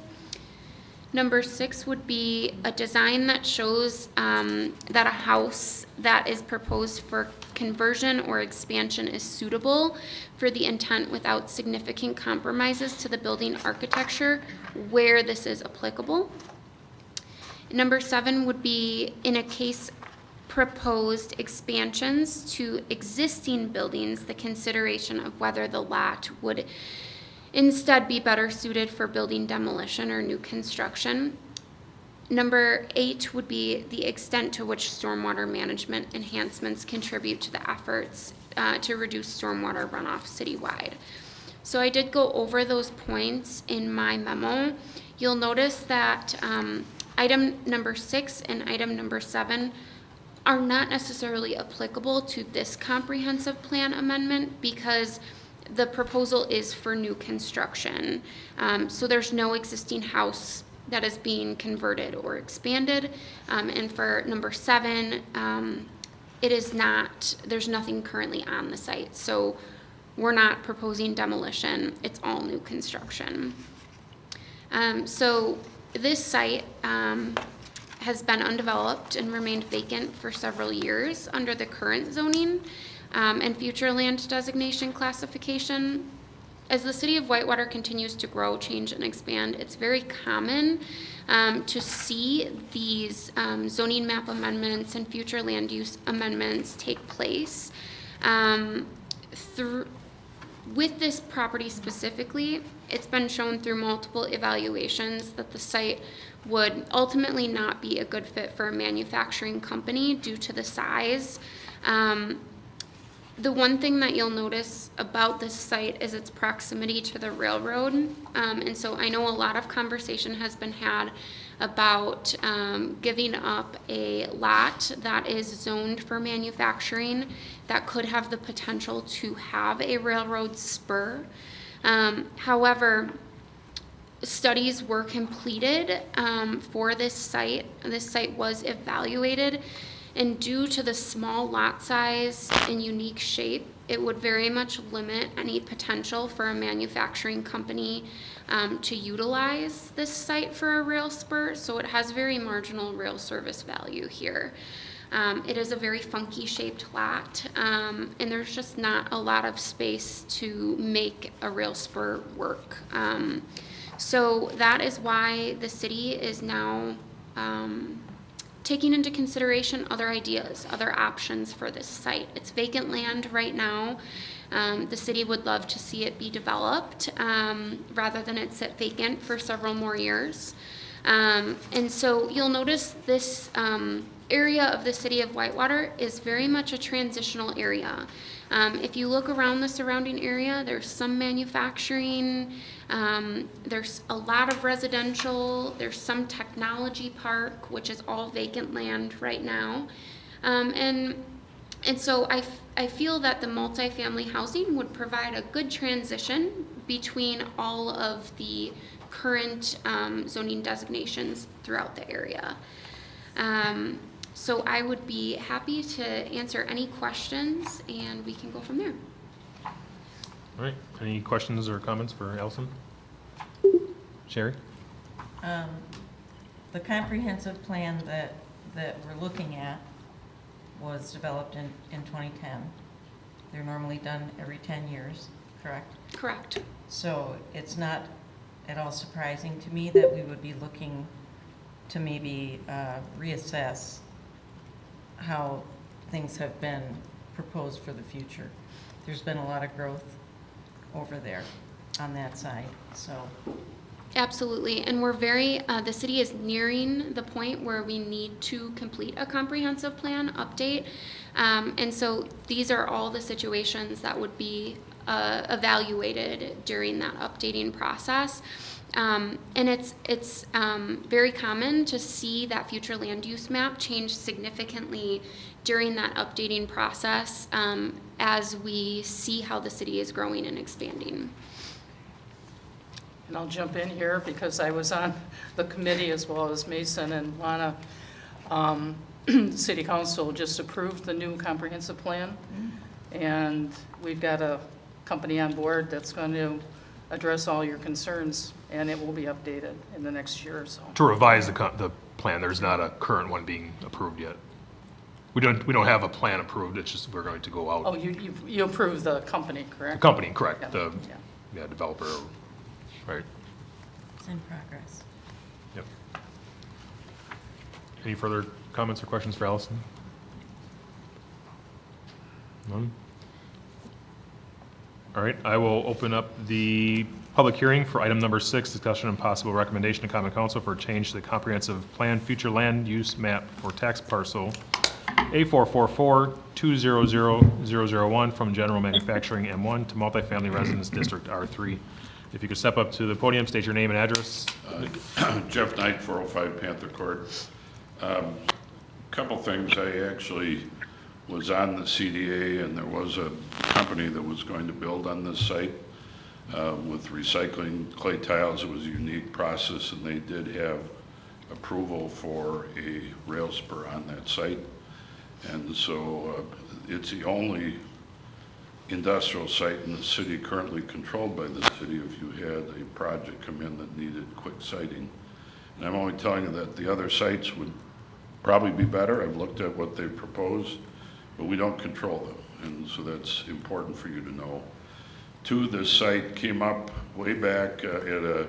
Number 6 would be a design that shows that a house that is proposed for conversion or expansion is suitable for the intent without significant compromises to the building architecture where this is applicable. Number 7 would be in a case proposed expansions to existing buildings, the consideration of whether the lot would instead be better suited for building demolition or new construction. Number 8 would be the extent to which stormwater management enhancements contribute to the efforts to reduce stormwater runoff citywide. So I did go over those points in my memo. You'll notice that item number 6 and item number 7 are not necessarily applicable to this comprehensive plan amendment because the proposal is for new construction. So there's no existing house that is being converted or expanded. And for number 7, it is not, there's nothing currently on the site. So we're not proposing demolition, it's all new construction. So this site has been undeveloped and remained vacant for several years under the current zoning and future land designation classification. As the city of Whitewater continues to grow, change, and expand, it's very common to see these zoning map amendments and future land use amendments take place. With this property specifically, it's been shown through multiple evaluations that the site would ultimately not be a good fit for a manufacturing company due to the size. The one thing that you'll notice about this site is its proximity to the railroad. And so I know a lot of conversation has been had about giving up a lot that is zoned for manufacturing that could have the potential to have a railroad spur. However, studies were completed for this site. This site was evaluated, and due to the small lot size and unique shape, it would very much limit any potential for a manufacturing company to utilize this site for a rail spur. So it has very marginal rail service value here. It is a very funky shaped lot, and there's just not a lot of space to make a rail spur work. So that is why the city is now taking into consideration other ideas, other options for this site. It's vacant land right now. The city would love to see it be developed rather than it sit vacant for several more years. And so you'll notice this area of the city of Whitewater is very much a transitional area. If you look around the surrounding area, there's some manufacturing, there's a lot of residential, there's some technology park, which is all vacant land right now. And so I feel that the multifamily housing would provide a good transition between all of the current zoning designations throughout the area. So I would be happy to answer any questions, and we can go from there. All right, any questions or comments for Allison? Sherry? The comprehensive plan that we're looking at was developed in 2010. They're normally done every 10 years, correct? Correct. So it's not at all surprising to me that we would be looking to maybe reassess how things have been proposed for the future. There's been a lot of growth over there on that side, so. Absolutely, and we're very, the city is nearing the point where we need to complete a comprehensive plan update. And so these are all the situations that would be evaluated during that updating process. And it's very common to see that future land use map change significantly during that updating process as we see how the city is growing and expanding. And I'll jump in here because I was on the committee as well as Mason and Lana. The City Council just approved the new comprehensive plan. And we've got a company on board that's going to address all your concerns, and it will be updated in the next year or so. To revise the plan, there's not a current one being approved yet. We don't have a plan approved, it's just we're going to go out. Oh, you approve the company, The correct? company, correct, Yeah, the, yeah. yeah, developer, right, It's in progress. yep. Any further comments or questions for Allison? None? All right, I will open up the public hearing for item number 6, discussion and possible recommendation to common council for a change to the comprehensive plan future land use map for tax parcel A444-200001 from general manufacturing M1 to multifamily residence district R3. If you could step up to the podium, state your name and address. Jeff Knight, 405 Panther Court. Couple things, I actually was on the CDA, and there was a company that was going to build on this site with recycling clay tiles. It was a unique process, and they did have approval for a rail spur on that site. And so it's the only industrial site in the city currently controlled by the city if you had a project come in that needed quick siting. And I'm only telling you that the other sites would probably be better. I've looked at what they proposed, but we don't control them. And so that's important for you to know. Two, this site came up way back at a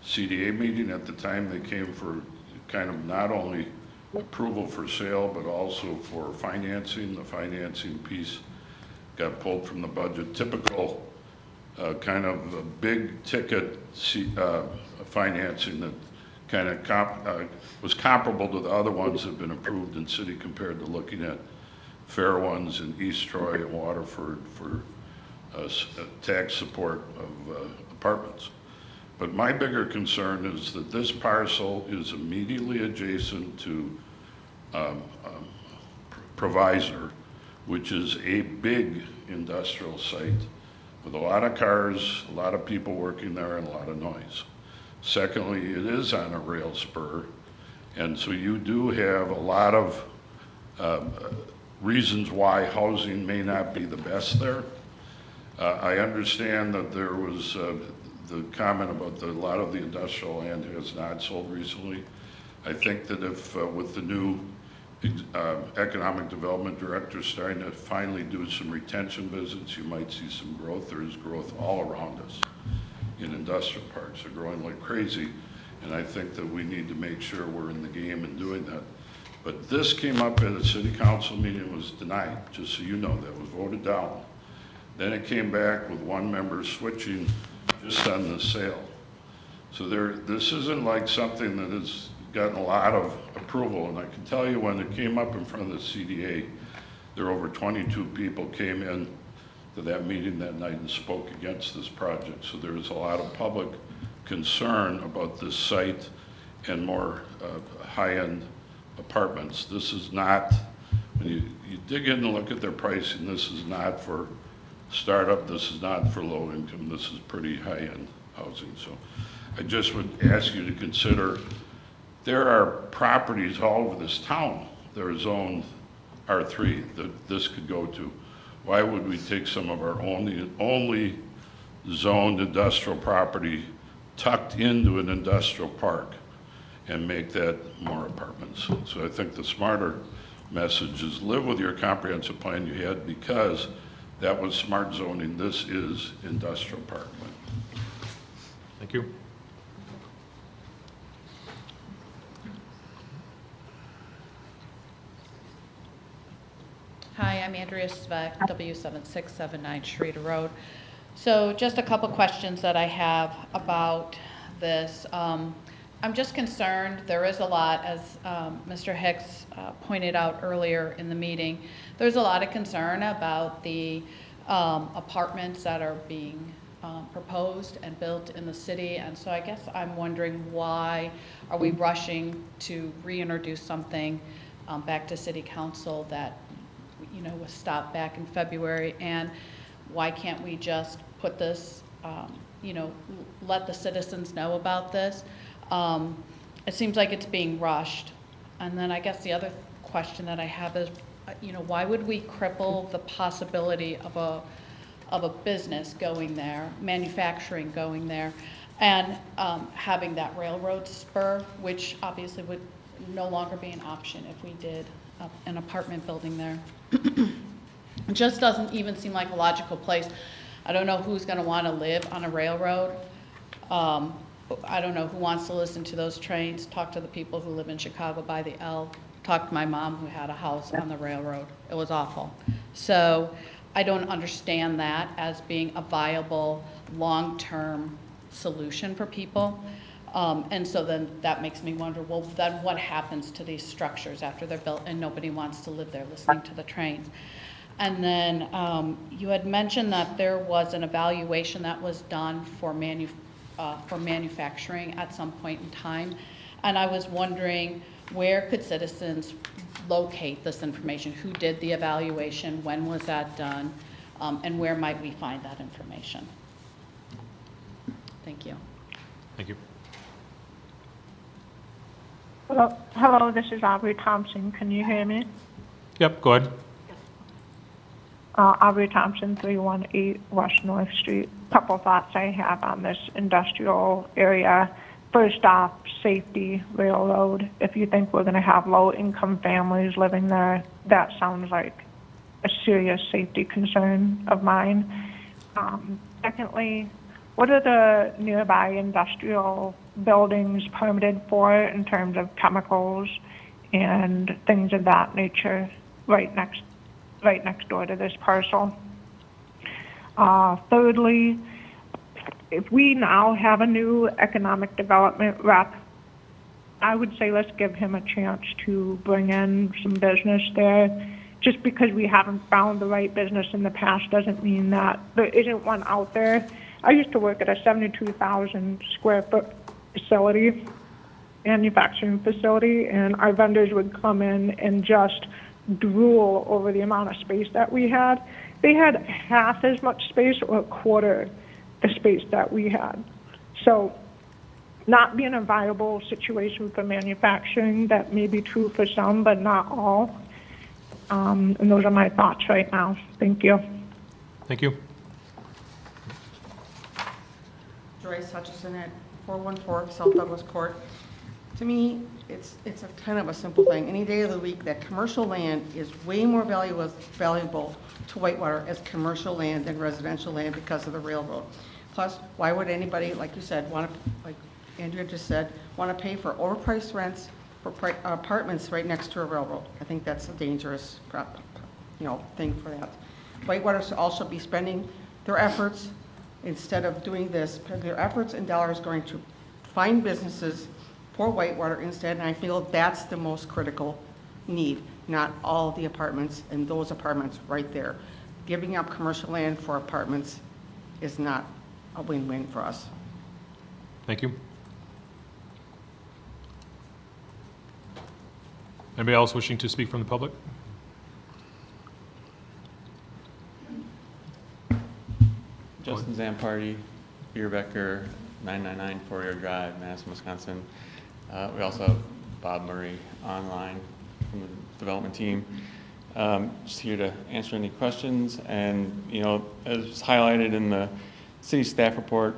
CDA meeting. At the time, they came for kind of not only approval for sale, but also for financing. The financing piece got pulled from the budget. Typical kind of a big ticket financing that kind of was comparable to the other ones that have been approved in city compared to looking at fair ones in East Troy and Waterford for tax support of apartments. But my bigger concern is that this parcel is immediately adjacent to Provisor, which is a big industrial site with a lot of cars, a lot of people working there, and a lot of noise. Secondly, it is on a rail spur, and so you do have a lot of reasons why housing may not be the best there. I understand that there was the comment about a lot of the industrial land has not sold recently. I think that if with the new economic development director starting to finally do some retention visits, you might see some growth. There is growth all around us in industrial parks. They're growing like crazy, and I think that we need to make sure we're in the game in doing that. But this came up at a city council meeting and was denied, just so you know, that was voted down. Then it came back with one member switching just on the sale. So this isn't like something that has gotten a lot of approval, and I can tell you when it came up in front of the CDA, there were over 22 people came in to that meeting that night and spoke against this project. So there was a lot of public concern about this site and more high-end apartments. This is not, when you dig in and look at their pricing, this is not for startup, this is not for low income, this is pretty high-end housing. So I just would ask you to consider, there are properties all over this town that are zoned R3 that this could go to. Why would we take some of our only zoned industrial property tucked into an industrial park and make that more apartments? So I think the smarter message is live with your comprehensive plan you had, because that was smart zoning. This is industrial park. Thank you. Hi, I'm Andrea Svek, W7679 Shreda Road. So just a couple questions that I have about this. I'm just concerned, there is a lot, as Mr. Hicks pointed out earlier in the meeting, there's a lot of concern about the apartments that are being proposed and built in the city. And so I guess I'm wondering, why are we rushing to reintroduce something back to City Council that was stopped back in February? And why can't we just put this, let the citizens know about this? It seems like it's being rushed. And then I guess the other question that I have is, why would we cripple the possibility of of a business going there, manufacturing going there, and having that railroad spur, which obviously would no longer be an option if we did an apartment building there. It just doesn't even seem like a logical place. I don't know who's going to want to live on a railroad. I don't know who wants to listen to those trains. Talk to the people who live in Chicago by the L. Talk to my mom who had a house on the railroad. It was awful. So I don't understand that as being a viable long-term solution for people. And so then that makes me wonder, well, then what happens to these structures after they're built and nobody wants to live there listening to the trains? And then you had mentioned that there was an evaluation that was done for manufacturing at some point in time. And I was wondering, where could citizens locate this information? Who did the evaluation? When was that done? And where might we find that information? Thank you. Thank you. Hello, this is Aubrey Thompson. Can you hear me? Yep, go ahead. Aubrey Thompson, 318 West North Street. Couple thoughts I have on this industrial area. First off, safety, railroad. If you think we're going to have low-income families living there, that sounds like a serious safety concern of mine. Secondly, what are the nearby industrial buildings permitted for in terms of chemicals and things of that nature right next door to this parcel? Thirdly, if we now have a new economic development rep, I would say let's give him a chance to bring in some business there. Just because we haven't found the right business in the past doesn't mean that there isn't one out there. I used to work at a 72,000 square foot facility, manufacturing facility, and our vendors would come in and just drool over the amount of space that we had. They had half as much space or a quarter the space that we had. So not being a viable situation for manufacturing, that may be true for some, but not all. And those are my thoughts right now. Thank you. Thank you. Joyce Hutchison at 414 South Douglas Court. To me, it's a kind of a simple thing. Any day of the week, that commercial land is way more valuable to Whitewater as commercial land than residential land because of the railroad. Plus, why would anybody, like you said, like Andrea just said, want to pay for overpriced rents for apartments right next to a railroad? I think that's a dangerous, thing for that. Whitewater should also be spending their efforts, instead of doing this, their efforts and dollars going to find businesses for Whitewater instead, and I feel that's the most critical need, not all the apartments and those apartments right there. Giving up commercial land for apartments is not a win-win for us. Thank you. Anybody else wishing to speak from the public? Justin Zamparty, Beer Becker, 999 Fourier Drive, Madison, Wisconsin. We also have Bob Murray online from the development team. Just here to answer any questions. And, as highlighted in the city staff report,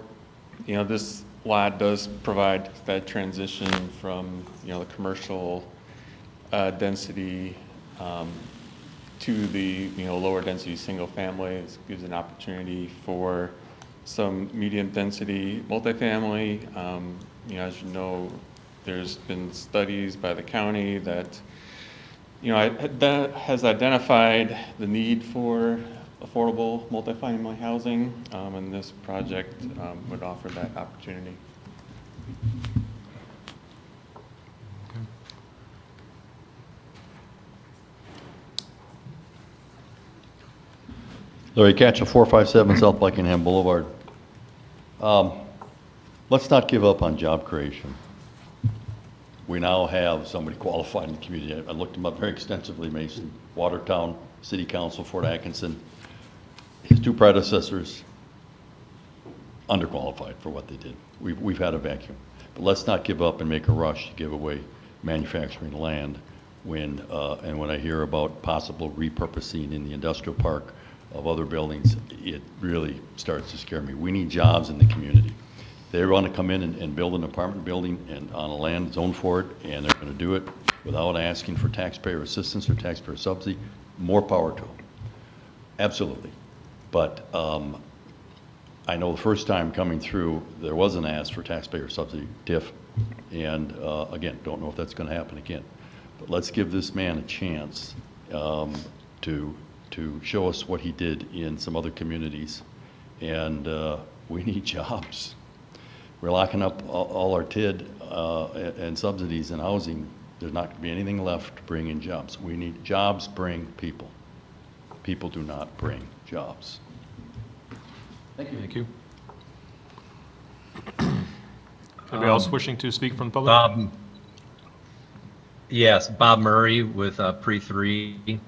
this lot does provide that transition from, the commercial density to the lower density single family. It gives an opportunity for some medium density multifamily. As you know, there's been studies by the county that that has identified the need for affordable multifamily housing, and this project would offer that opportunity. Larry Katcha, 457 South Buckingham Boulevard. Let's not give up on job creation. We now have somebody qualified in the community. I looked him up very extensively, Mason. Watertown City Council, Fort Atkinson. His two predecessors, underqualified for what they did. We've had a vacuum. But let's not give up and make a rush to give away manufacturing land when I hear about possible repurposing in the industrial park of other buildings, it really starts to scare me. We need jobs in the community. They want to come in and build an apartment building and on a land zoned for it, and they're going to do it without asking for taxpayer assistance or taxpayer subsidy. More power to them. Absolutely. But I know the first time coming through, there was an ask for taxpayer subsidy, TIF, and again, don't know if that's going to happen again. But let's give this man a chance to show us what he did in some other communities, and we need jobs. We're locking up all our TID and subsidies and housing. There's not going to be anything left to bring in jobs. We need jobs, bring people. People do not bring jobs. Thank you. Thank you. Anybody else wishing to speak from the public? Yes, Bob Murray with Pre3.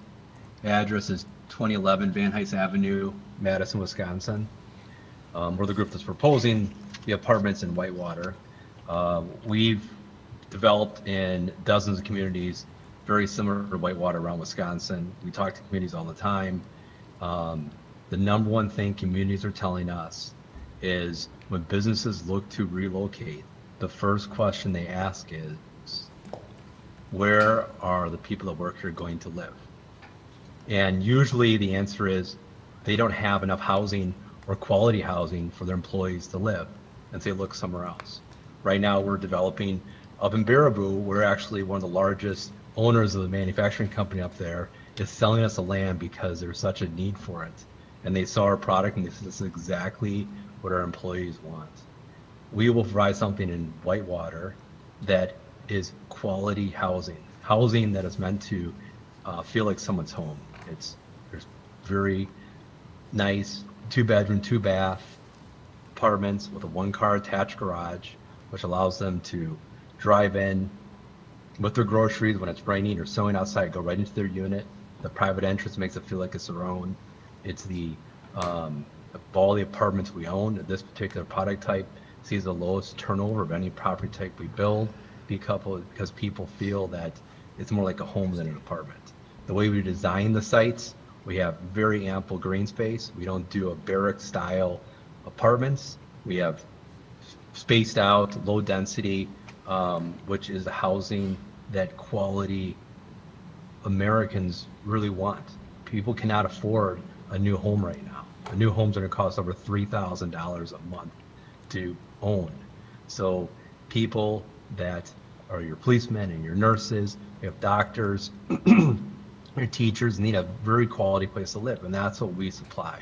Address is 2011 Van Heiss Avenue, Madison, Wisconsin. We're the group that's proposing the apartments in Whitewater. We've developed in dozens of communities very similar to Whitewater around Wisconsin. We talk to communities all the time. The number one thing communities are telling us is when businesses look to relocate, the first question they ask is, where are the people that work here going to live? And usually the answer is they don't have enough housing or quality housing for their employees to live, and so they look somewhere else. Right now we're developing up in Baraboo. We're actually one of the largest owners of the manufacturing company up there is selling us the land because there's such a need for it. And they saw our product and they said, this is exactly what our employees want. We will provide something in Whitewater that is quality housing, housing that is meant to feel like someone's home. There's very nice 2-bedroom, 2-bath apartments with a 1-car attached garage, which allows them to drive in with their groceries when it's raining or snowing outside, go right into their unit. The private entrance makes it feel like it's their own. It's all the apartments we own. This particular product type sees the lowest turnover of any property type we build because people feel that it's more like a home than an apartment. The way we design the sites, we have very ample green space. We don't do a barrack style apartments. We have spaced out, low density, which is the housing that quality Americans really want. People cannot afford a new home right now. A new home's going to cost over $3,000 a month to own. So people that are your policemen and your nurses, you have doctors, your teachers need a very quality place to live, and that's what we supply.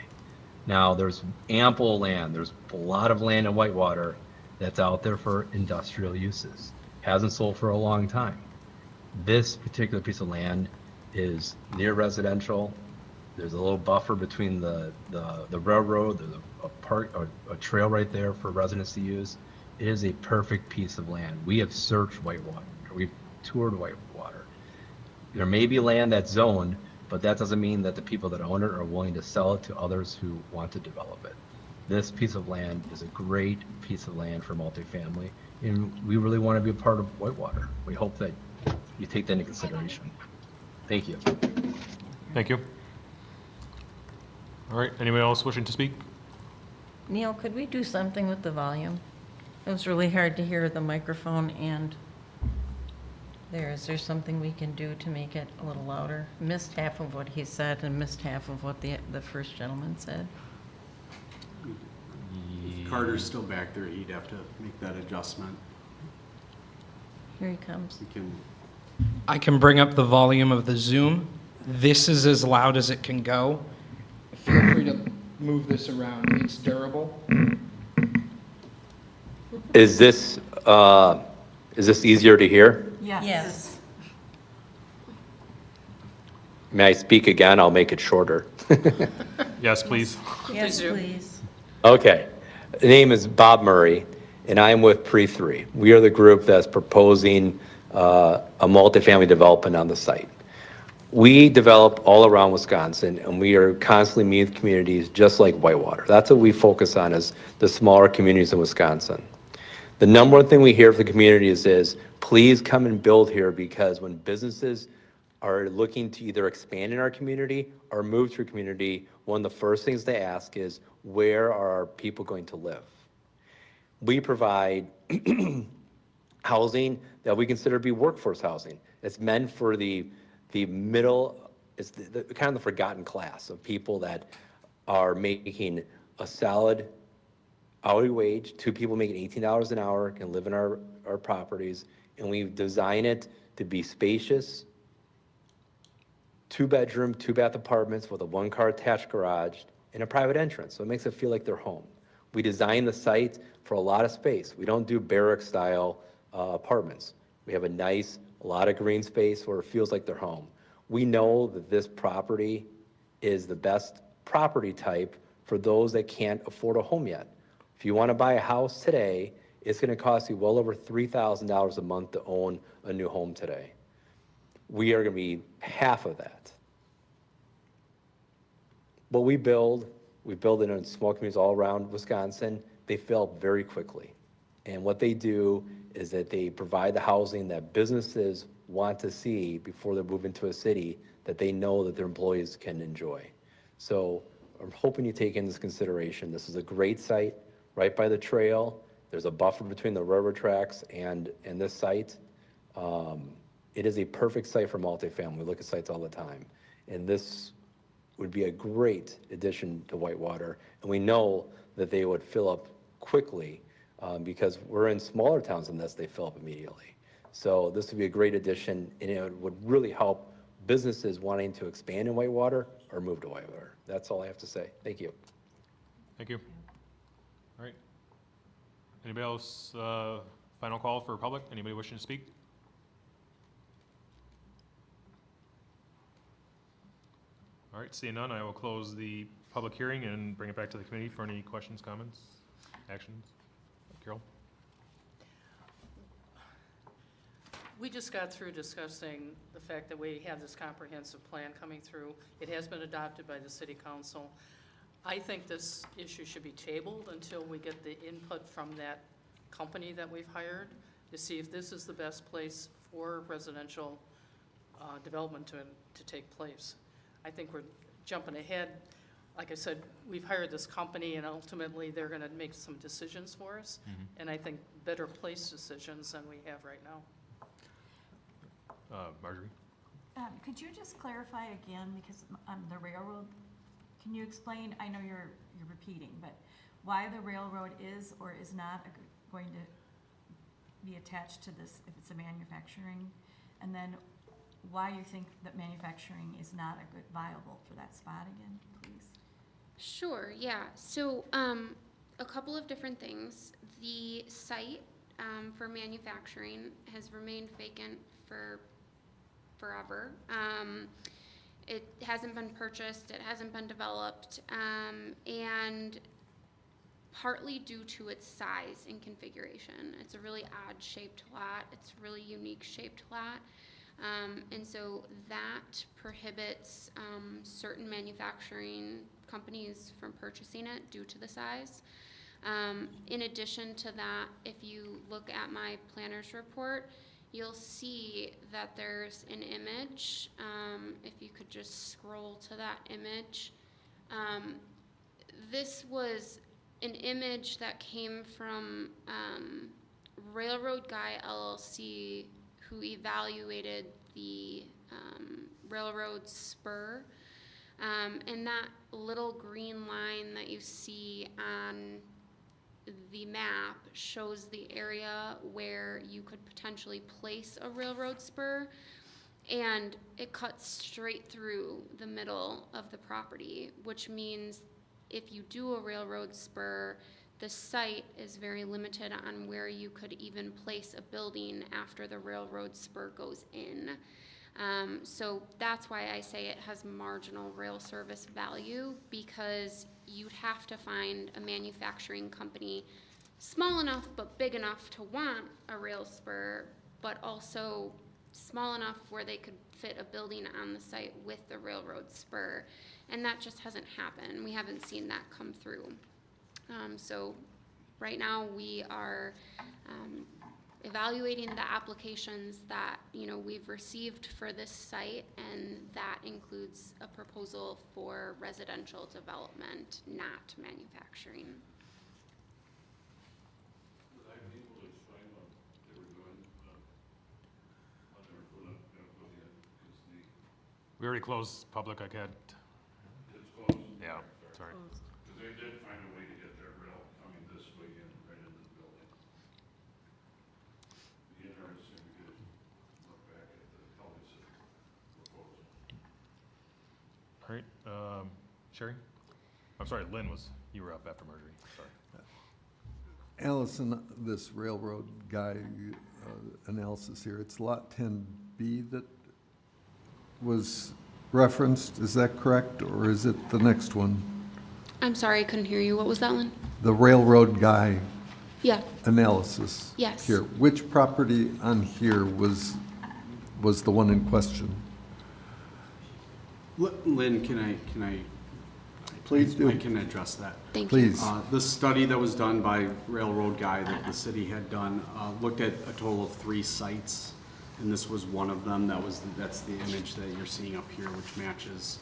Now, there's ample land. There's a lot of land in Whitewater that's out there for industrial uses. Hasn't sold for a long time. This particular piece of land is near residential. There's a little buffer between the railroad. There's a park or a trail right there for residents to use. It is a perfect piece of land. We have searched Whitewater. We've toured Whitewater. There may be land that's zoned, but that doesn't mean that the people that own it are willing to sell it to others who want to develop it. This piece of land is a great piece of land for multifamily, and we really want to be a part of Whitewater. We hope that you take that into consideration. Thank you. Thank you. All right, anybody else wishing to speak? Neil, could we do something with the volume? It was really hard to hear the microphone and there. Is there something we can do to make it a little louder? Missed half of what he said and missed half of what the first gentleman said. If Carter's still back there, he'd have to make that adjustment. Here he comes. We can. I can bring up the volume of the Zoom. This is as loud as it can go. Feel free to move this around. It's durable. Is this easier to hear? Yes. May I speak again? I'll make it shorter. Yes, please. Yes, please. Okay. The name is Bob Murray, and I'm with Pre3. We are the group that's proposing a multifamily development on the site. We develop all around Wisconsin, and we are constantly meeting with communities just like Whitewater. That's what we focus on, is the smaller communities in Wisconsin. The number one thing we hear from the communities is, please come and build here, because when businesses are looking to either expand in our community or move to a community, one of the first things they ask is, where are our people going to live? We provide housing that we consider to be workforce housing. It's meant for the middle, it's the kind of the forgotten class of people that are making a solid hourly wage. Two people making $18 an hour can live in our properties, and we design it to be spacious, 2-bedroom, 2-bath apartments with a 1-car attached garage and a private entrance. So it makes it feel like they're home. We design the site for a lot of space. We don't do barrack-style apartments. We have a lot of green space where it feels like they're home. We know that this property is the best property type for those that can't afford a home yet. If you want to buy a house today, it's going to cost you well over $3,000 a month to own a new home today. We are going to be half of that. What we build in small communities all around Wisconsin, they fill up very quickly. And what they do is that they provide the housing that businesses want to see before they move into a city that they know that their employees can enjoy. So I'm hoping you take into this consideration. This is a great site right by the trail. There's a buffer between the railroad tracks and this site. It is a perfect site for multifamily. We look at sites all the time. And this would be a great addition to Whitewater. And we know that they would fill up quickly because we're in smaller towns than this, they fill up immediately. So this would be a great addition, and it would really help businesses wanting to expand in Whitewater or move to Whitewater. That's all I have to say. Thank you. Thank you. All right. Anybody else, final call for public? Anybody wishing to speak? All right, seeing none, I will close the public hearing and bring it back to the committee for any questions, comments, actions. Carol? We just got through discussing the fact that we have this comprehensive plan coming through. It has been adopted by the city council. I think this issue should be tabled until we get the input from that company that we've hired to see if this is the best place for residential development to take place. I think we're jumping ahead. Like I said, we've hired this company, and ultimately they're going to make some decisions for us, and I think better place decisions than we have right now. Marjorie? Could you just clarify again, because on the railroad, can you explain, I know you're repeating, but why the railroad is or is not going to be attached to this if it's a manufacturing, and then why you think that manufacturing is not a good viable for that spot again, please? Sure, yeah. So a couple of different things. The site for manufacturing has remained vacant for forever. It hasn't been purchased, it hasn't been developed, and partly due to its size and configuration. It's a really odd shaped lot. It's a really unique shaped lot. And so that prohibits certain manufacturing companies from purchasing it due to the size. In addition to that, if you look at my planner's report, you'll see that there's an image. If you could just scroll to that image. This was an image that came from Railroad Guy LLC, who evaluated the railroad spur. And that little green line that you see on the map shows the area where you could potentially place a railroad spur, and it cuts straight through the middle of the property, which means if you do a railroad spur, the site is very limited on where you could even place a building after the railroad spur goes in. So that's why I say it has marginal rail service value, because you'd have to find a manufacturing company small enough but big enough to want a rail spur, but also small enough where they could fit a building on the site with the railroad spur. And that just hasn't happened. We haven't seen that come through. So right now we are, evaluating the applications that, we've received for this site, and that includes a proposal for residential development, not manufacturing. Was I able to explain what they were doing, what they were putting up, because We already closed public, I can't. it's closed? Yeah, sorry. Because they did find a way to get their rail coming this way in, right into the building. Be interesting to get a look back at the Pelvis proposal. All right, Sherry? I'm sorry, Lynn you were up after Marjorie, sorry. Allison, this railroad guy analysis here, it's lot 10B that was referenced, is that correct, or is it the next one? I'm sorry, I couldn't hear you. What was that one? The railroad guy Yeah. analysis. Yes. Here, which property on here was the one in question? Lynn, can I? Please do. I can address that. Thank you. Please. The study that was done by Railroad Guy that the city had done looked at a total of 3 sites, and this was one of them. That's the image that you're seeing up here, which matches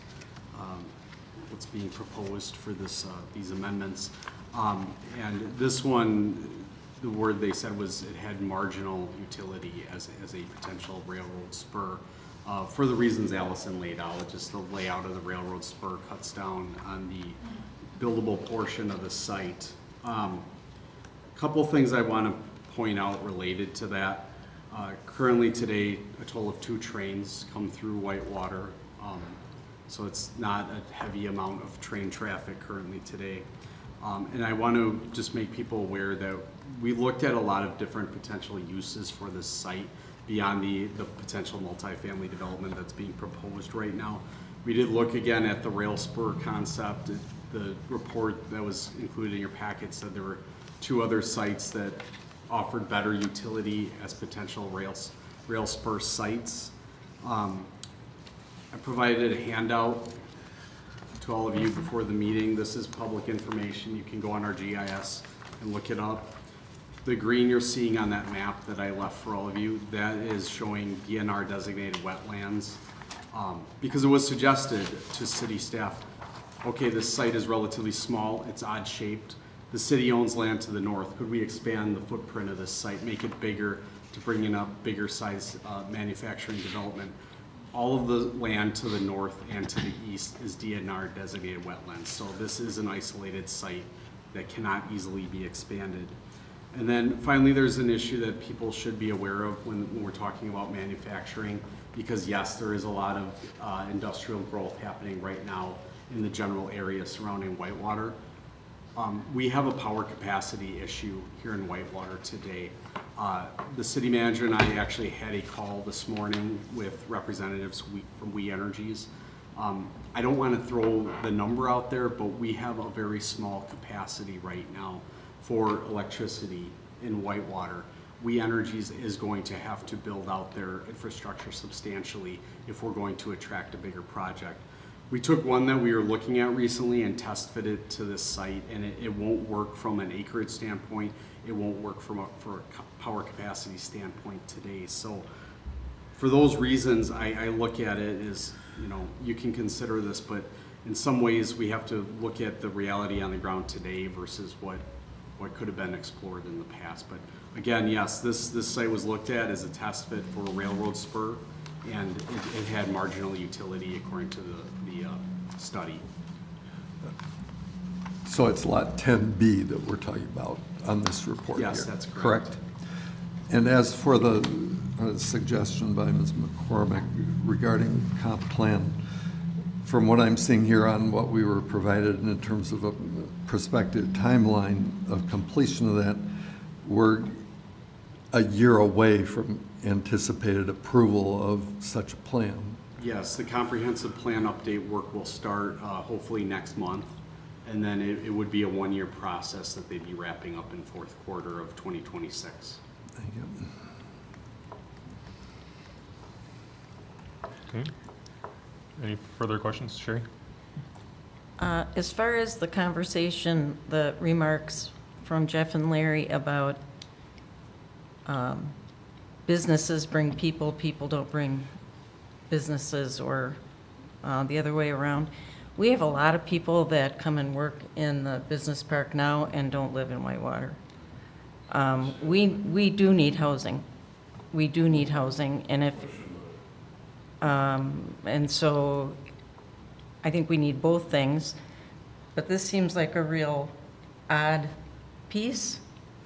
what's being proposed for these amendments. And this one, the word they said was it had marginal utility as a potential railroad spur. For the reasons Allison laid out, just the layout of the railroad spur cuts down on the buildable portion of the site. Couple things I want to point out related to that. Currently today, a total of 2 trains come through Whitewater. So it's not a heavy amount of train traffic currently today. And I want to just make people aware that we looked at a lot of different potential uses for this site beyond the potential multifamily development that's being proposed right now. We did look again at the rail spur concept. The report that was included in your packet said there were 2 other sites that offered better utility as potential rail spur sites. I provided a handout to all of you before the meeting. This is public information. You can go on our GIS and look it up. The green you're seeing on that map that I left for all of you, that is showing DNR designated wetlands. Because it was suggested to city staff, okay, this site is relatively small, it's odd shaped. The city owns land to the north. Could we expand the footprint of this site, make it bigger to bring in a bigger size manufacturing development? All of the land to the north and to the east is DNR designated wetlands. So this is an isolated site that cannot easily be expanded. And then finally, there's an issue that people should be aware of when we're talking about manufacturing, because yes, there is a lot of industrial growth happening right now in the general area surrounding Whitewater. We have a power capacity issue here in Whitewater today. The city manager and I actually had a call this morning with representatives from We Energies. I don't want to throw the number out there, but we have a very small capacity right now for electricity in Whitewater. We Energies is going to have to build out their infrastructure substantially if we're going to attract a bigger project. We took one that we were looking at recently and test fitted it to this site, and it won't work from an acreage standpoint. It won't work for a power capacity standpoint today. So for those reasons, I look at it as, you can consider this, but in some ways we have to look at the reality on the ground today versus what could have been explored in the past. But again, yes, this site was looked at as a test fit for a railroad spur, and it had marginal utility according to the study. So it's lot 10B that we're talking about on this report here? Yes, that's correct. And as for the suggestion by Ms. McCormick regarding the comp plan, from what I'm seeing here on what we were provided in terms of a prospective timeline of completion of that, we're a year away from anticipated approval of such a plan. Yes, the comprehensive plan update work will start hopefully next month, and then it would be a 1-year process that they'd be wrapping up in fourth quarter of 2026. Thank you. Okay. Any further questions, Sherry? As far as the conversation, the remarks from Jeff and Larry about businesses bring people, people don't bring businesses, or the other way around. We have a lot of people that come and work in the business park now and don't live in Whitewater. We do need housing. We do need housing, and if, and so I think we need both things, but this seems like a real odd piece,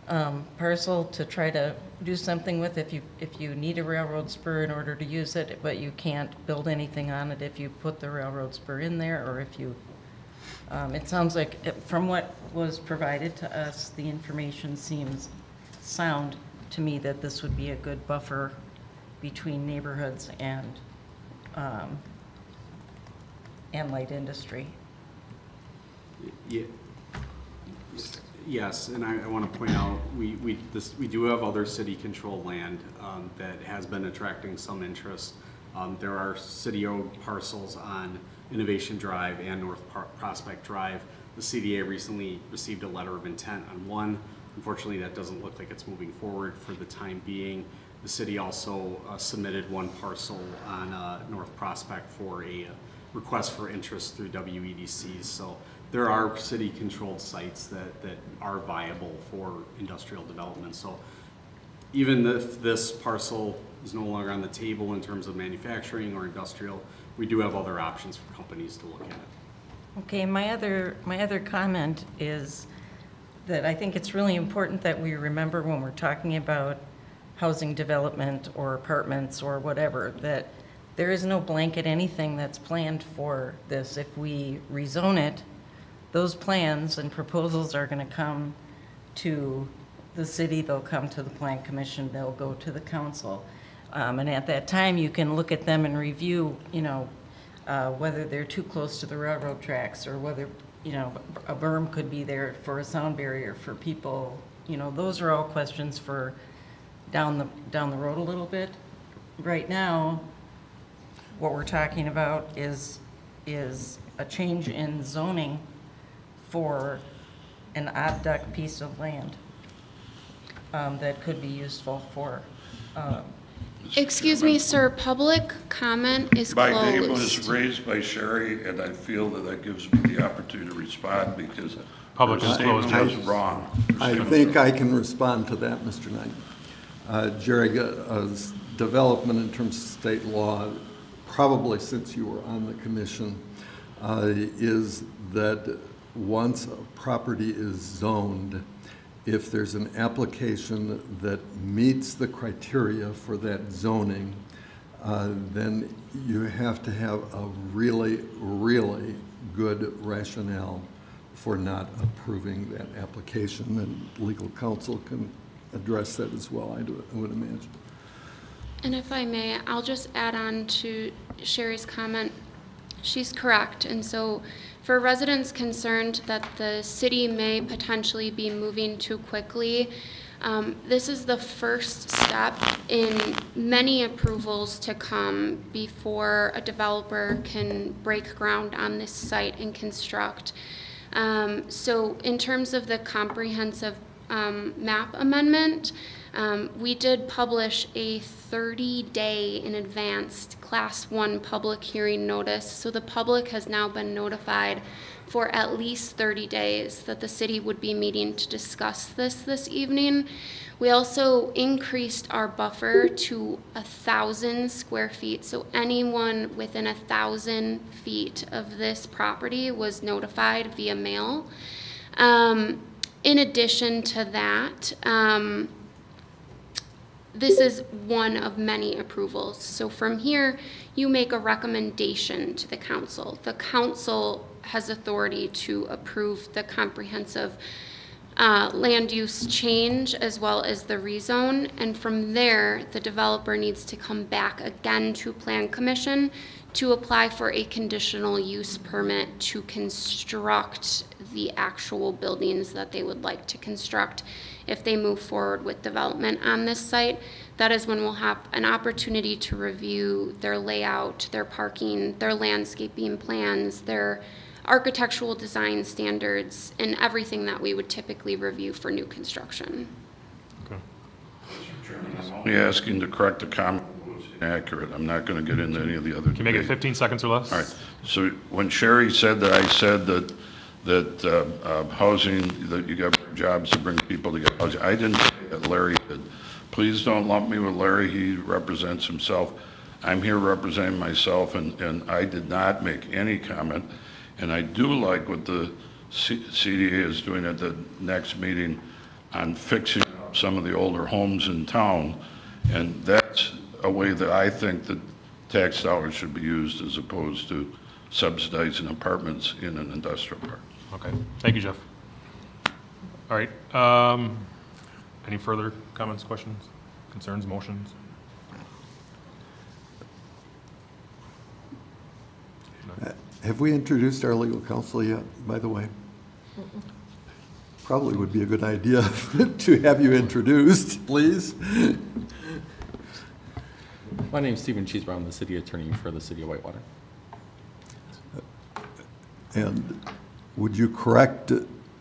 parcel to try to do something with if you need a railroad spur in order to use it, but you can't build anything on it if you put the railroad spur in there, or if you, it sounds like, from what was provided to us, the information seems sound to me that this would be a good buffer between neighborhoods and light industry. Yeah. Yes, and I want to point out, we do have other city-controlled land that has been attracting some interest. There are city-owned parcels on Innovation Drive and North Prospect Drive. The CDA recently received a letter of intent on one. Unfortunately, that doesn't look like it's moving forward for the time being. The city also submitted one parcel on North Prospect for a request for interest through WEDCs. So there are city-controlled sites that are viable for industrial development. So even if this parcel is no longer on the table in terms of manufacturing or industrial, we do have other options for companies to look at. Okay, my other comment is that I think it's really important that we remember when we're talking about housing development or apartments or whatever, that there is no blanket anything that's planned for this. If we rezone it, those plans and proposals are going to come to the city, they'll come to the Plan Commission, they'll go to the council. And at that time, you can look at them and review, whether they're too close to the railroad tracks, or whether, a berm could be there for a sound barrier for people. Those are all questions for down the road a little bit. Right now, what we're talking about is a change in zoning for an odd duck piece of land that could be useful for. Excuse me, sir, public comment is My closed. name was raised by Sherry, and I feel that gives me the opportunity to respond because Public her is closed, statement Judge. is wrong. I think I can respond to that, Mr. Knight. Jerry, development in terms of state law, probably since you were on the commission, is that once a property is zoned, if there's an application that meets the criteria for that zoning, then you have to have a really, really good rationale for not approving that application, and legal counsel can address that as well, I would imagine. And if I may, I'll just add on to Sherry's comment. She's correct. And so for residents concerned that the city may potentially be moving too quickly, this is the first step in many approvals to come before a developer can break ground on this site and construct. So in terms of the comprehensive map amendment, we did publish a 30-day in advance Class 1 public hearing notice. So the public has now been notified for at least 30 days that the city would be meeting to discuss this evening. We also increased our buffer to 1,000 square feet. So anyone within 1,000 feet of this property was notified via mail. In addition to that, this is one of many approvals. So from here, you make a recommendation to the council. The council has authority to approve the comprehensive land use change as well as the rezone. And from there, the developer needs to come back again to Plan Commission to apply for a conditional use permit to construct the actual buildings that they would like to construct. If they move forward with development on this site, that is when we'll have an opportunity to review their layout, their parking, their landscaping plans, their architectural design standards, and everything that we would typically review for new construction. Okay. Mr. I'm only asking to correct the comment that was inaccurate. I'm not going to get into any of the other. Can you make it debate. 15 seconds or less? All right. So when Sherry said that I said that housing, that you got jobs to bring people to get housing, I didn't say that. Larry did. Please don't lump me with Larry. He represents himself. I'm here representing myself, and I did not make any comment. And I do like what the CDA is doing at the next meeting on fixing up some of the older homes in town. And that's a way that I think that tax dollars should be used as opposed to subsidizing apartments in an industrial park. Okay, thank you, Jeff. All right, any further comments, questions, concerns, motions? Have we introduced our legal counsel yet, by the way? Probably would be a good idea to have you introduced, please. My name is Stephen Cheesebrough. I'm the city attorney for the city of Whitewater. And would you correct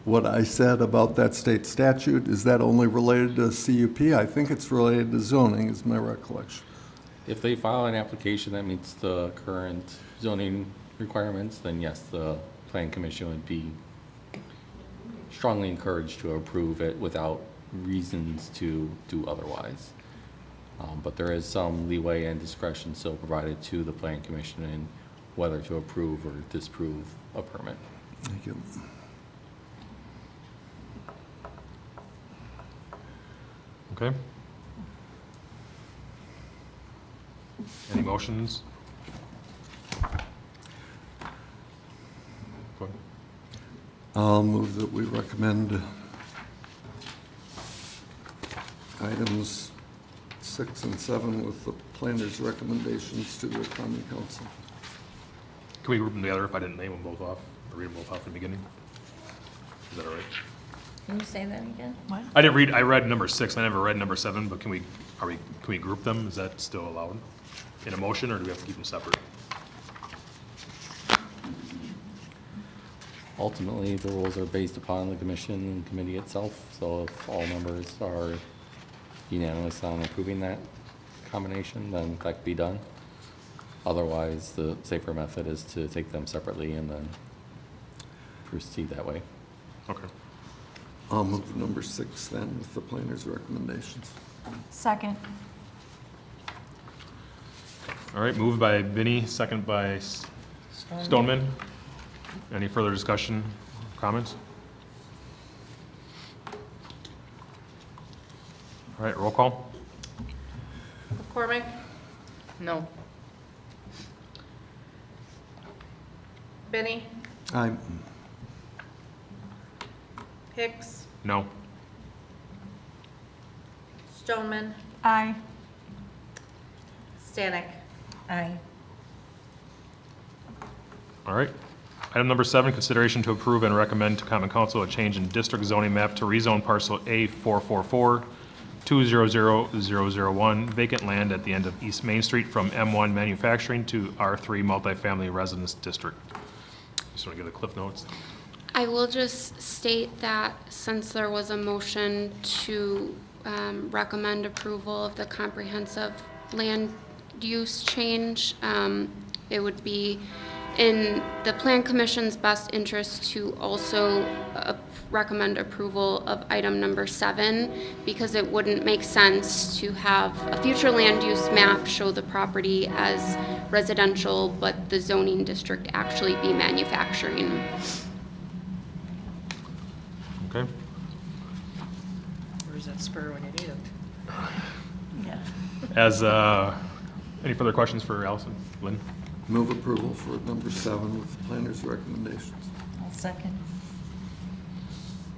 what I said about that state statute? Is that only related to CUP? I think it's related to zoning, is my recollection. If they file an application that meets the current zoning requirements, then yes, the plan commission would be strongly encouraged to approve it without reasons to do otherwise. But there is some leeway and discretion still provided to the plan commission in whether to approve or disapprove a permit. Thank you. Okay. Any motions? Go ahead. I'll move that we recommend items 6 and 7 with the planner's recommendations to the common council. Can we group them together if I didn't name them both off, or read them both off in the beginning? Is that all right? Can you say that again? What? I read number 6, I never read number 7, but can we group them? Is that still allowed in a motion, or do we have to keep them separate? Ultimately, the rules are based upon the commission and committee itself, so if all members are unanimous on approving that combination, then that could be done. Otherwise, the safer method is to take them separately and then proceed that way. Okay. I'll move number 6 then with the planner's recommendations. Second. All right, moved by Vinnie, second by Stoneman. Any further discussion, comments? All right, roll call. McCormick, No. Benny, Aye. Hicks, No. Stoneman, Aye. Stanek. Aye. All right. Item number 7, consideration to approve and recommend to common council a change in district zoning map to rezone parcel A444-200001 vacant land at the end of East Main Street from M1 manufacturing to R3 multifamily residence district. Just want to give the cliff notes. I will just state that since there was a motion to recommend approval of the comprehensive land use change, it would be in the Plan Commission's best interest to also recommend approval of item number 7, because it wouldn't make sense to have a future land use map show the property as residential, but the zoning district actually be manufacturing. Okay. Where's that spur when you need it? Yeah. As, any further questions for Allison? Lynn? Move approval for number 7 with the planner's recommendations. I'll second.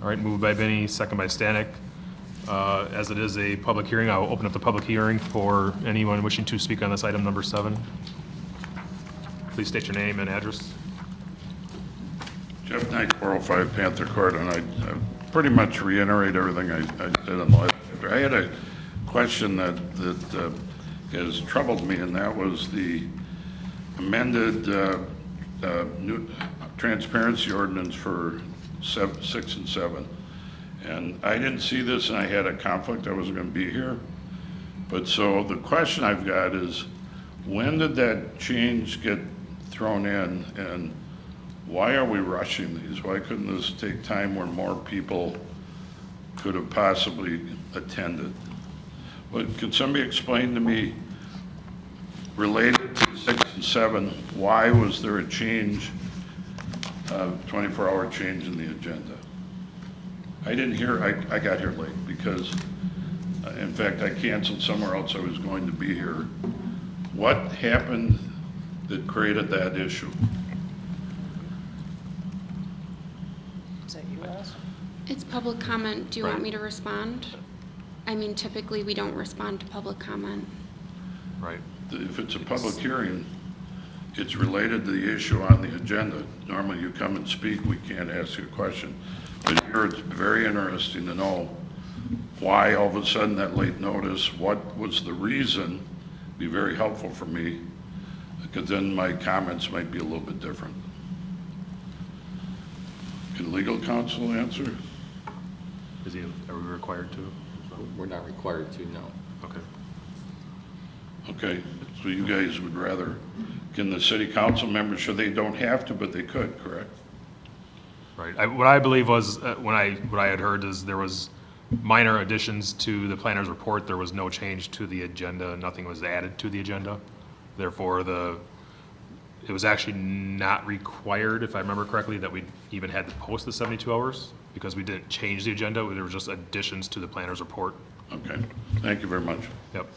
All right, moved by Benny, second by Stanek. As it is a public hearing, I will open up the public hearing for anyone wishing to speak on this item number 7. Please state your name and address. Jeff Knight, 405 Panther Court, and I pretty much reiterate everything I said in the last chapter. I had a question that has troubled me, and that was the amended new transparency ordinance for 6 and 7. And I didn't see this, and I had a conflict. I wasn't going to be here. But so the question I've got is, when did that change get thrown in, and why are we rushing these? Why couldn't this take time where more people could have possibly attended? But could somebody explain to me, related to 6 and 7, why was there a change, 24-hour change in the agenda? I didn't hear, I got here late because, in fact, I canceled somewhere else I was going to be here. What happened that created that issue? Is that you, Alice? It's public comment. Do you want Right. me to respond? I mean, typically, we don't respond to public comment. Right. If it's a public hearing, it's related to the issue on the agenda. Normally, you come and speak, we can't ask you a question. But here, it's very interesting to know why all of a sudden that late notice, what was the reason? Be very helpful for me, because then my comments might be a little bit different. Can legal counsel answer? Are we required to? We're not required to, no. Okay. Okay, so you guys would rather, can the city council members, sure they don't have to, but they could, correct? Right. What I believe was, what I had heard is there was minor additions to the planner's report. There was no change to the agenda. Nothing was added to the agenda. Therefore, it was actually not required, if I remember correctly, that we even had to post the 72 hours because we didn't change the agenda. There were just additions to the planner's report. Okay, thank you very much. Yep.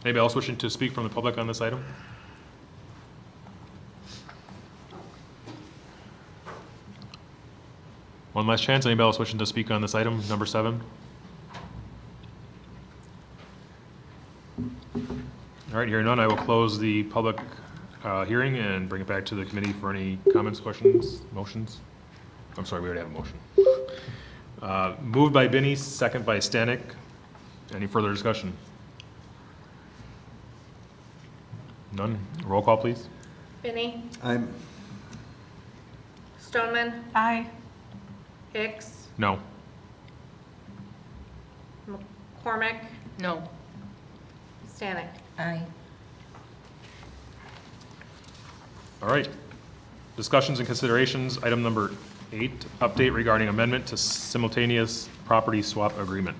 Anybody else wishing to speak from the public on this item? One last chance. Anybody else wishing to speak on this item, number 7? All right, hearing none, I will close the public hearing and bring it back to the committee for any comments, questions, motions. I'm sorry, we already have a motion. Moved by Benny, second by Stanek. Any further discussion? None? Roll call, please. Benny? I'm, Stoneman? Aye. Hicks? No. McCormick? No. Stanek? Aye. All right. Discussions and considerations, item number 8, update regarding amendment to simultaneous property swap agreement.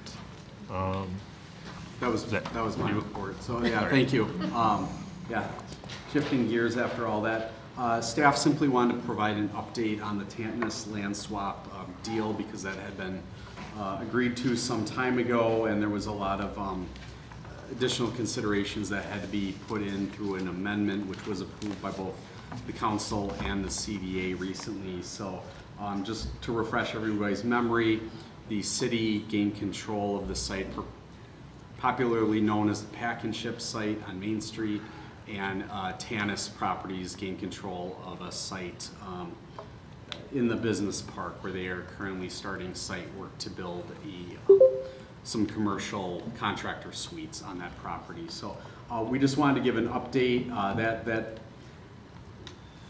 That was my you? report, so yeah, thank you. Yeah, shifting gears after all that. Staff simply wanted to provide an update on the Tantanus land swap deal because that had been agreed to some time ago, and there was a lot of additional considerations that had to be put in through an amendment, which was approved by both the council and the CDA recently. So just to refresh everybody's memory, the city gained control of the site, popularly known as the Pack and Ship site on Main Street, and Tannis Properties gained control of a site in the business park where they are currently starting site work to build some commercial contractor suites on that property. So we just wanted to give an update. That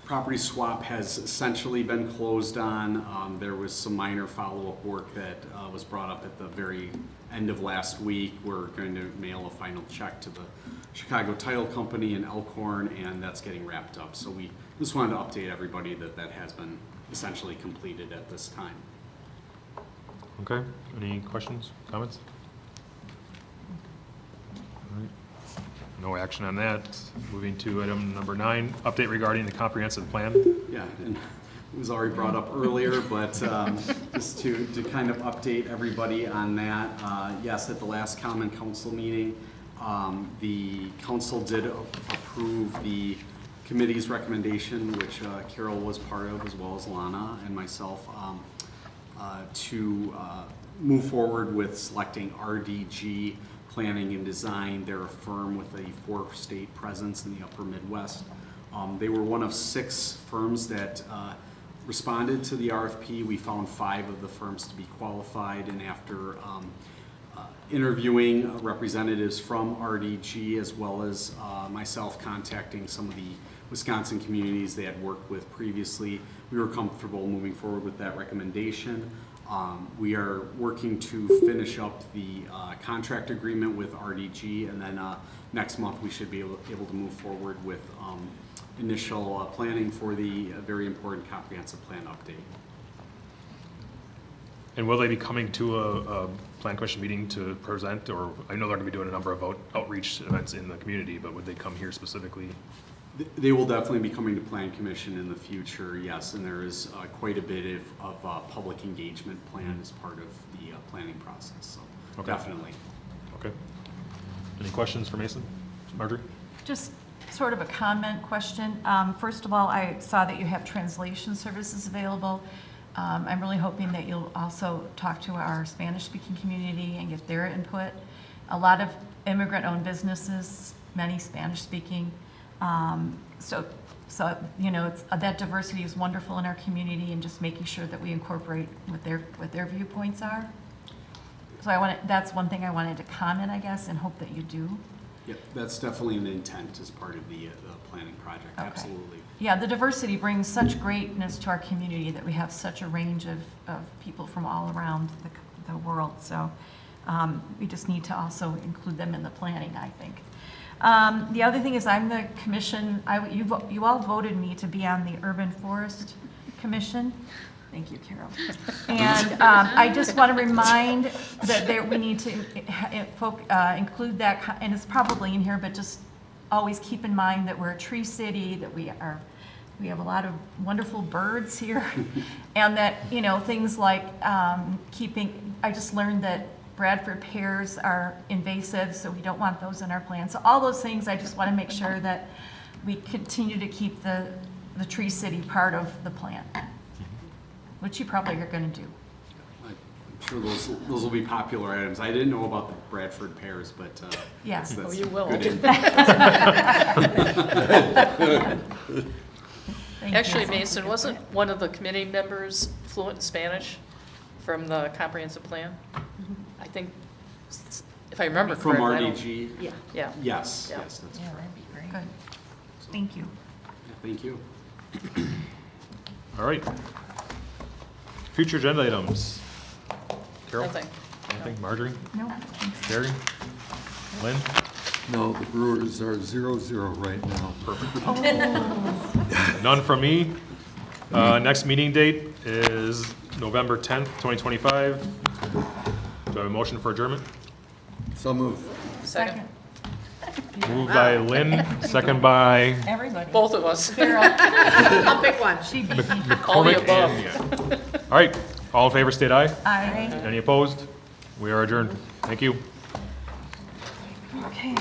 property swap has essentially been closed on. There was some minor follow-up work that was brought up at the very end of last week. We're going to mail a final check to the Chicago Title Company in Elkhorn, and that's getting wrapped up. So we just wanted to update everybody that that has been essentially completed at this time. Okay, any questions, comments? All right. No action on that. Moving to item number 9, update regarding the comprehensive plan. Yeah, and it was already brought up earlier, but just to kind of update everybody on that. Yes, at the last common council meeting, the council did approve the committee's recommendation, which Carol was part of, as well as Lana and myself, to move forward with selecting RDG Planning and Design. They're a firm with a 4-state presence in the upper Midwest. They were one of 6 firms that responded to the RFP. We found 5 of the firms to be qualified, and after interviewing representatives from RDG, as well as myself contacting some of the Wisconsin communities they had worked with previously, we were comfortable moving forward with that recommendation. We are working to finish up the contract agreement with RDG, and then next month we should be able to move forward with initial planning for the very important comprehensive plan update. And will they be coming to a plan commission meeting to present, or I know they're gonna be doing a number of outreach events in the community, but would they come here specifically? They will definitely be coming to plan commission in the future, yes, and there is quite a bit of public engagement planned as part of the planning process, so Okay. definitely. Okay. Any questions for Mason? Marjorie? Just sort of a comment question. First of all, I saw that you have translation services available. I'm really hoping that you'll also talk to our Spanish-speaking community and get their input. A lot of immigrant-owned businesses, many Spanish-speaking. So you know, that diversity is wonderful in our community, and just making sure that we incorporate what their viewpoints are. So that's one thing I wanted to comment, I guess, and hope that you do. Yep, that's definitely an intent as part of the planning project, Okay. absolutely. Yeah, the diversity brings such greatness to our community that we have such a range of people from all around the world. So we just need to also include them in the planning, I think. The other thing is I'm the commission, you all voted me to be on the Urban Forest Commission. Thank you, Carol. And I just want to remind that we need to include that, and it's probably in here, but just always keep in mind that we're a tree city, that we have a lot of wonderful birds here, and that, you know, things like I just learned that Bradford pears are invasive, so we don't want those in our plan. So all those things, I just want to make sure that we continue to keep the tree city part of the plan, which you probably are going to do. I'm sure those will be popular items. I didn't know about the Bradford pears, but Yeah. that's Oh, you will. good info. Actually, Mason, wasn't one of the committee members fluent in Spanish from the comprehensive plan? I think, if I remember From correctly. I don't- RDG? Yeah. Yes, Yeah. yes, that's correct. that'd be great. Good. Thank you. Yeah, thank you. All right. Future agenda items. Carol? Nothing. Anything? Marjorie? No, thanks. Gary? Lynn? No, the Brewers are 0-0 right now. Perfect. None from me. Next meeting date is November 10th, 2025. Do I have a motion for adjournment? So moved. Second. Moved by Lynn, second by Everybody. Both of us. Carol. I'll pick one. She beat me. All the McCormick above. and, yeah. All right, all in favor, state aye. Aye. Any opposed? We are adjourned. Thank you. Okay.